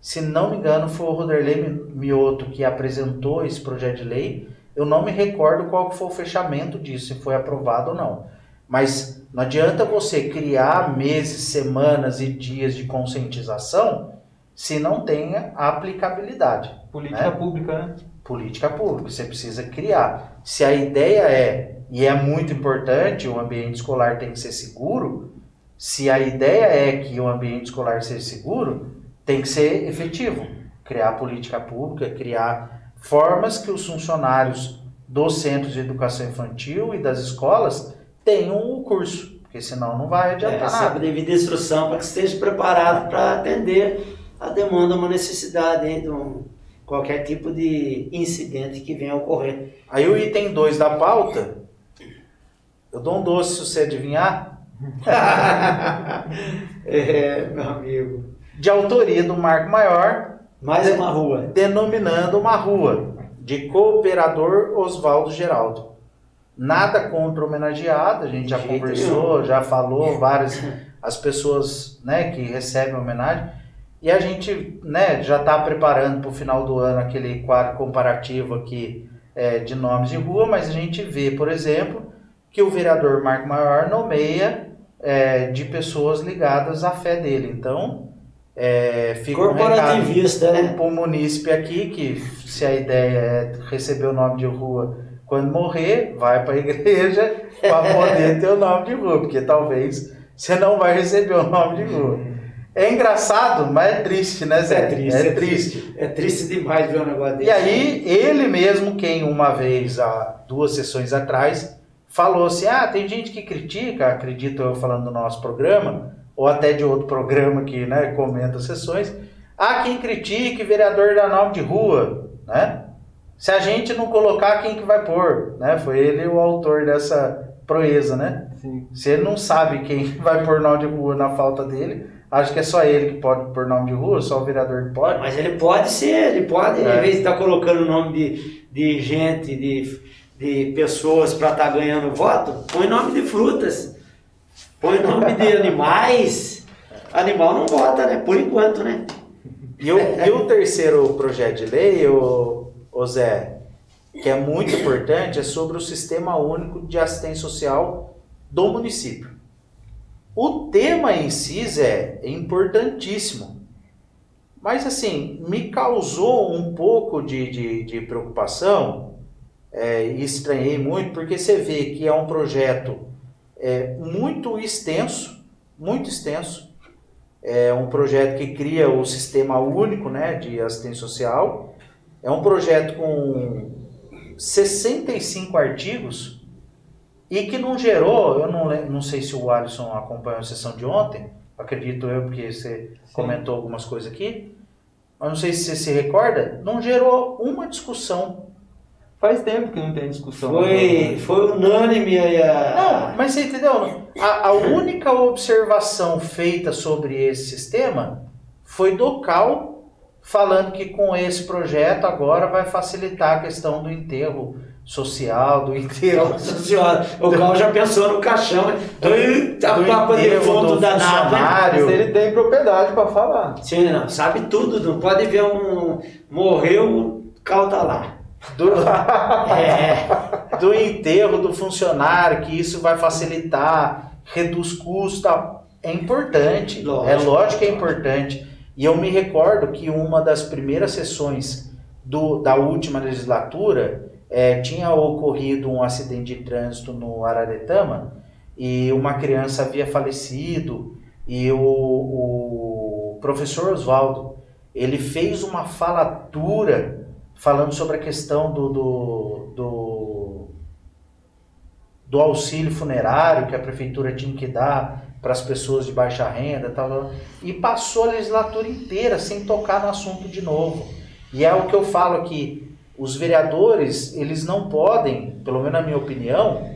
se não me engano, foi o Roderley Mioto que apresentou esse projeto de lei. Eu não me recordo qual foi o fechamento disso, se foi aprovado ou não. Mas não adianta você criar meses, semanas e dias de conscientização se não tem a aplicabilidade. Política pública, né? Política pública, você precisa criar. Se a ideia e é muito importante, o ambiente escolar tem que ser seguro, se a ideia é que o ambiente escolar seja seguro, tem que ser efetivo. Criar política pública, criar formas que os funcionários dos centros de educação infantil e das escolas tenham o curso, porque senão não vai adiantar nada. Recebe devida instrução para que esteja preparado para atender a demanda, uma necessidade de qualquer tipo de incidente que venha a ocorrer. Aí o item 2 da pauta, eu dou um doce se você adivinhar. Meu amigo. De autoria do Marco Maior. Mais uma rua. Denominando uma rua, de Cooperador Oswaldo Geraldo. Nada contra o homenageado, a gente já conversou, já falou, várias as pessoas, né, que recebem homenagem. E a gente, né, já está preparando para o final do ano aquele quadro comparativo aqui de nomes de rua, mas a gente vê, por exemplo, que o vereador Marco Maior nomeia de pessoas ligadas à fé dele. Então, fica um recado para o munícipe aqui, que se a ideia é receber o nome de rua quando morrer, vai para a igreja para poder ter o nome de rua, porque talvez você não vai receber o nome de rua. É engraçado, mas é triste, né, Zé? É triste. É triste demais ver um negócio desse. E aí, ele mesmo, quem uma vez, há 2 sessões atrás, falou assim, tem gente que critica, acredito eu falando do nosso programa, ou até de outro programa que, né, comenta as sessões, quem critique vereador dá nome de rua, né? Se a gente não colocar, quem que vai pôr? Né? Foi ele o autor dessa proeza, né? Sim. Se ele não sabe quem vai pôr nome de rua na falta dele, acho que é só ele que pode pôr nome de rua, só o vereador que pode. Mas ele pode ser, em vez de estar colocando o nome de gente, de pessoas para estar ganhando voto, põe nome de frutas, põe nome de animais. Animal não vota, né? Por enquanto, né? E o terceiro projeto de lei, o Zé, que é muito importante, é sobre o Sistema Único de Assistência Social do município. O tema em si, Zé, é importantíssimo, mas assim, me causou um pouco de preocupação, e estranhei muito, porque você vê que é um projeto muito extenso, é um projeto que cria o Sistema Único, né, de Assistência Social, é um projeto com 65 artigos, e que não gerou, eu não sei se o Alisson acompanhou a sessão de ontem, acredito eu, porque você comentou algumas coisas aqui, mas não sei se você se recorda, não gerou uma discussão. Faz tempo que não tem discussão. Foi unânime aí Não, mas você entendeu? A única observação feita sobre esse sistema foi do CAL, falando que com esse projeto agora vai facilitar a questão do enterro social, do enterro... Nossa senhora, o CAL já pensou no caixão, do papa de fundo danado. Mas ele tem propriedade para falar. Sim, não, sabe tudo, não pode ver morreu, o CAL tá lá. Do enterro do funcionário, que isso vai facilitar, reduz custo, é importante, é lógico que é importante. E eu me recordo que uma das primeiras sessões da última legislatura tinha ocorrido um acidente de trânsito no Araretama e uma criança havia falecido e o professor Oswaldo, ele fez uma falatura falando sobre a questão do auxílio funerário que a prefeitura tinha que dar para as pessoas de baixa renda e passou a legislatura inteira sem tocar no assunto de novo. E é o que eu falo aqui, os vereadores, eles não podem, pelo menos na minha opinião,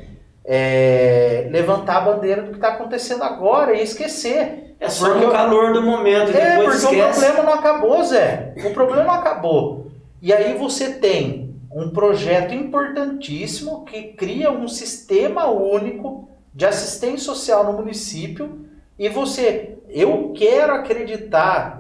levantar a bandeira do que está acontecendo agora e esquecer. É só no calor do momento, depois porque esquece. O problema não acabou, Zé. O problema não acabou. E aí você tem um projeto importantíssimo que cria um sistema único de assistência social no município e eu quero acreditar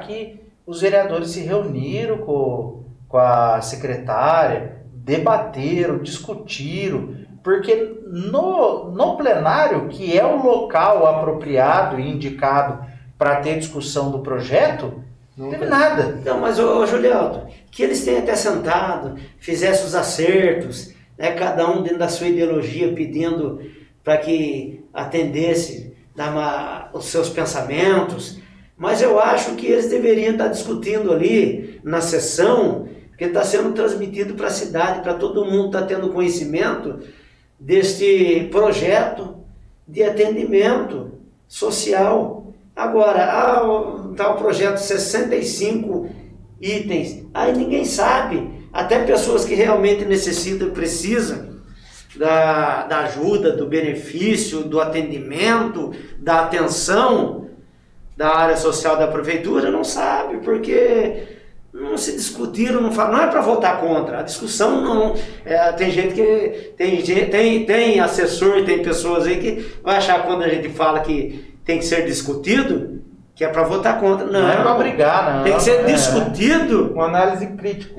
que os vereadores se reuniram com a secretária, debateram, discutiram, porque no plenário, que é o local apropriado e indicado para ter discussão do projeto, não teve nada. Não, mas, Julialdo, que eles tenham até sentado, fizessem os acertos, né, cada um dentro da sua ideologia pedindo para que atendesse os seus pensamentos, mas eu acho que eles deveriam estar discutindo ali na sessão, porque está sendo transmitido para a cidade, para todo mundo estar tendo conhecimento deste projeto de atendimento social. Agora, tá o projeto 65 itens, aí ninguém sabe, até pessoas que realmente necessitam e precisam da ajuda, do benefício, do atendimento, da atenção da área social da prefeitura, não sabe, porque não se discutiram, não falam, não é para votar contra, a discussão não, tem gente que, tem assessor, tem pessoas aí que vai achar quando a gente fala que tem que ser discutido, que é para votar contra. Não é para brigar, não. Tem que ser discutido. Uma análise crítica.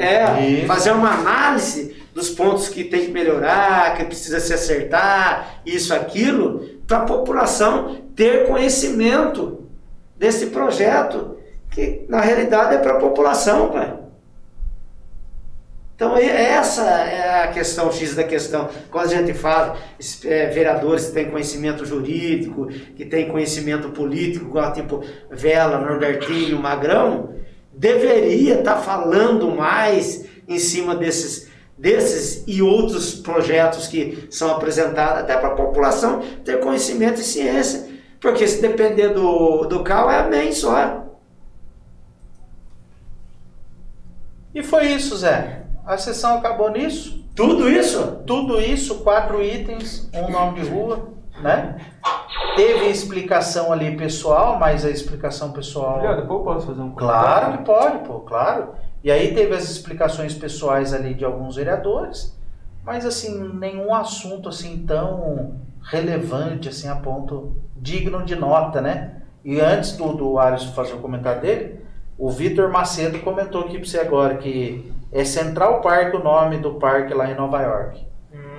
Fazer uma análise dos pontos que tem que melhorar, que precisa se acertar, isso, aquilo, para a população ter conhecimento desse projeto, que na realidade é para a população, pai. Então essa é a questão X da questão. Quando a gente fala, vereadores que têm conhecimento jurídico, que têm conhecimento político, igual tipo Vela, Norbertinho, Magrão, deveria estar falando mais em cima desses e outros projetos que são apresentados, até para a população ter conhecimento e ciência. Porque se depender do CAL, é amém só. E foi isso, Zé. A sessão acabou nisso? Tudo isso? Tudo isso, 4 itens, um nome de rua, né? Teve explicação ali pessoal, mas a explicação pessoal... Depois eu posso fazer um comentário? Claro que pode, pô, claro. E aí teve as explicações pessoais ali de alguns vereadores, mas assim, nenhum assunto assim tão relevante assim a ponto digno de nota, né? E antes do Alisson fazer o comentário dele, o Vitor Macedo comentou aqui para você agora que é Central Park o nome do parque lá em Nova York.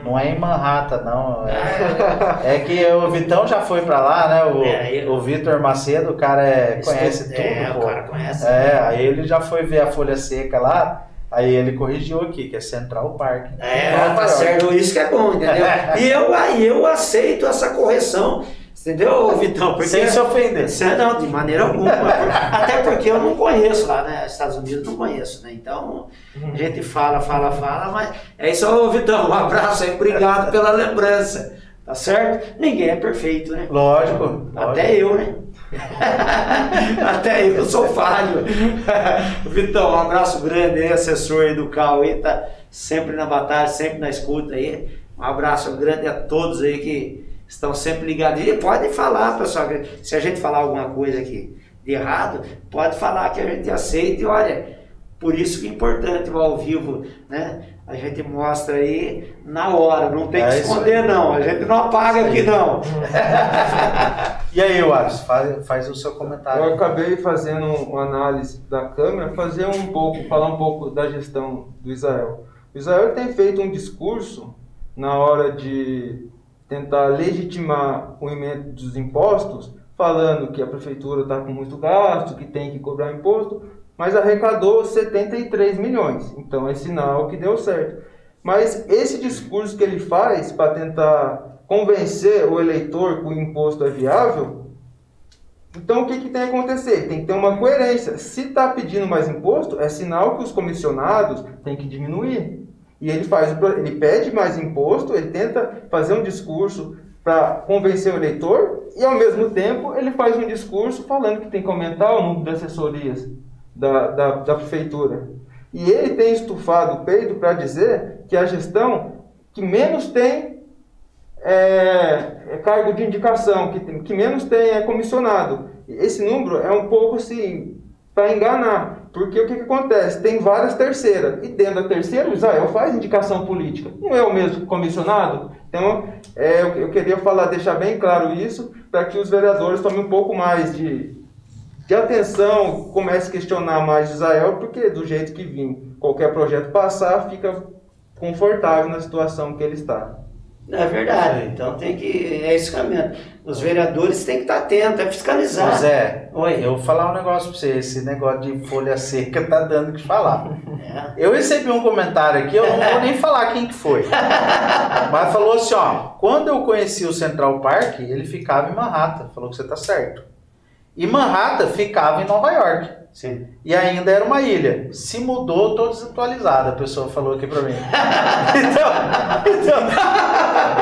Não é em Manhattan, não. É que o Vitão já foi para lá, né? O Vitor Macedo, o cara conhece tudo, pô. O cara conhece. Aí ele já foi ver a folha seca lá, aí ele corrigiu aqui, que é Central Park. Tá certo, isso que é bom, entendeu? E eu aceito essa correção. Entendeu, Vitão? Porque, sem se ofender. Não, de maneira alguma. Até porque eu não conheço lá, né? Estados Unidos não conheço, né? Então, a gente fala, mas é isso aí, Vitão. Um abraço aí, obrigado pela lembrança. Tá certo? Ninguém é perfeito, né? Lógico. Até eu, né? Até eu sou falho. Vitão, um abraço grande aí, assessor aí do CAU aí, tá sempre na batalha, sempre na escuta aí. Um abraço grande a todos aí que estão sempre ligados. E pode falar, pessoal, se a gente falar alguma coisa aqui de errado, pode falar que a gente aceita e olha, por isso que é importante o ao vivo, né? A gente mostra aí na hora, não tem que esconder não, a gente não apaga aqui não. E aí, Alisson, faz o seu comentário. Eu acabei fazendo uma análise da Câmara, falar um pouco da gestão do Israel. O Israel tem feito um discurso na hora de tentar legitimar o aumento dos impostos, falando que a prefeitura está com muito gasto, que tem que cobrar imposto, mas arrecadou 73 milhões. Então é sinal que deu certo. Mas esse discurso que ele faz para tentar convencer o eleitor que o imposto é viável, então o que tem que acontecer? Tem que ter uma coerência. Se está pedindo mais imposto, é sinal que os comissionados têm que diminuir. E ele pede mais imposto, ele tenta fazer um discurso para convencer o eleitor e, ao mesmo tempo, ele faz um discurso falando que tem que aumentar o número de assessorias da prefeitura. E ele tem estufado o peito para dizer que a gestão que menos tem cargo de indicação, que menos tem é comissionado. Esse número é um pouco assim, para enganar, porque o que acontece? Tem várias terceiras, e dentro da terceira o Israel faz indicação política, não é o mesmo comissionado? Então, eu queria deixar bem claro isso, para que os vereadores tomem um pouco mais de atenção, comece a questionar mais Israel, porque do jeito que vim, qualquer projeto passar, fica confortável na situação que ele está. É verdade, então é isso caminho. Os vereadores têm que estar atentos, fiscalizar. Zé, eu vou falar um negócio para você, esse negócio de folha seca tá dando o que falar. Eu recebi um comentário aqui, eu não vou nem falar quem que foi, mas falou assim, ó, quando eu conheci o Central Park, ele ficava em Manhattan, falou que você tá certo. E Manhattan ficava em Nova York. Sim. E ainda era uma ilha. Se mudou, tô desatualizado, a pessoa falou aqui pra mim.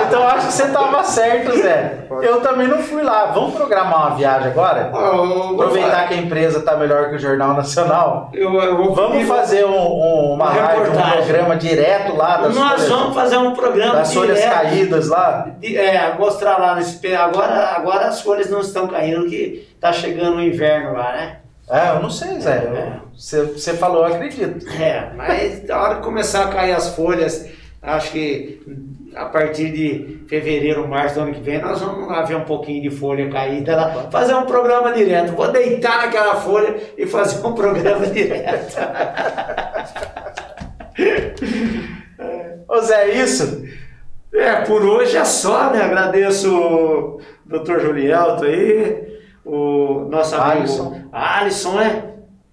Então acho que você tava certo, Zé. Eu também não fui lá. Vamos programar uma viagem agora? Aproveitar que a empresa tá melhor que o Jornal Nacional. Vamos fazer uma live, um programa direto lá das Nós folhas, vamos fazer um programa das folhas caídas lá. Mostrar lá nesse. Agora as folhas não estão caindo, que tá chegando o inverno lá, né? Eu não sei, Zé. Você falou, eu acredito. Mas na hora que começar a cair as folhas, acho que a partir de fevereiro, março do ano que vem, nós vamos lá ver um pouquinho de folha caída lá, fazer um programa direto. Vou deitar naquela folha e fazer um programa direto. Ô Zé, é isso? Por hoje é só, né? Agradeço o Dr. Julielto aí. O nosso amigo Alisson, né?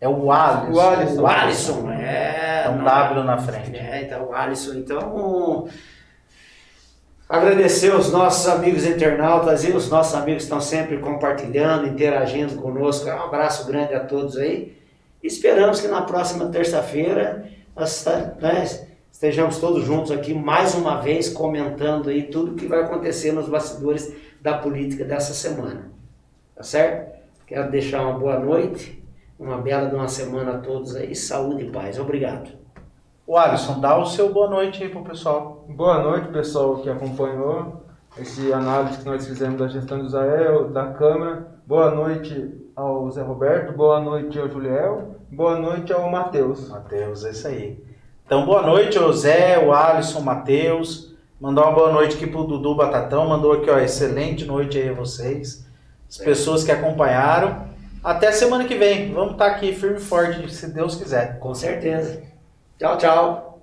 É o Alisson. O Alisson, é um W na frente. Então o Alisson. Então, agradecer os nossos amigos internautas e os nossos amigos que estão sempre compartilhando, interagindo conosco. Um abraço grande a todos aí. Esperamos que na próxima terça-feira nós estejamos todos juntos aqui mais uma vez comentando aí tudo o que vai acontecer nos bastidores da política dessa semana. Tá certo? Quero deixar uma boa noite, uma bela de uma semana a todos aí, saúde e paz. Obrigado. O Alisson, dá o seu boa noite aí pro pessoal. Boa noite, pessoal que acompanhou esse análise que nós fizemos da gestão do Israel, da Câmara. Boa noite ao Zé Roberto, boa noite ao Juliel, boa noite ao Matheus. Matheus, é isso aí. Então, boa noite ao Zé, o Alisson, o Matheus. Mandar uma boa noite aqui pro Dudu Batatão, mandou aqui, ó, excelente noite aí a vocês. As pessoas que acompanharam. Até semana que vem. Vamos estar aqui firme e forte, se Deus quiser. Com certeza. Tchau, tchau.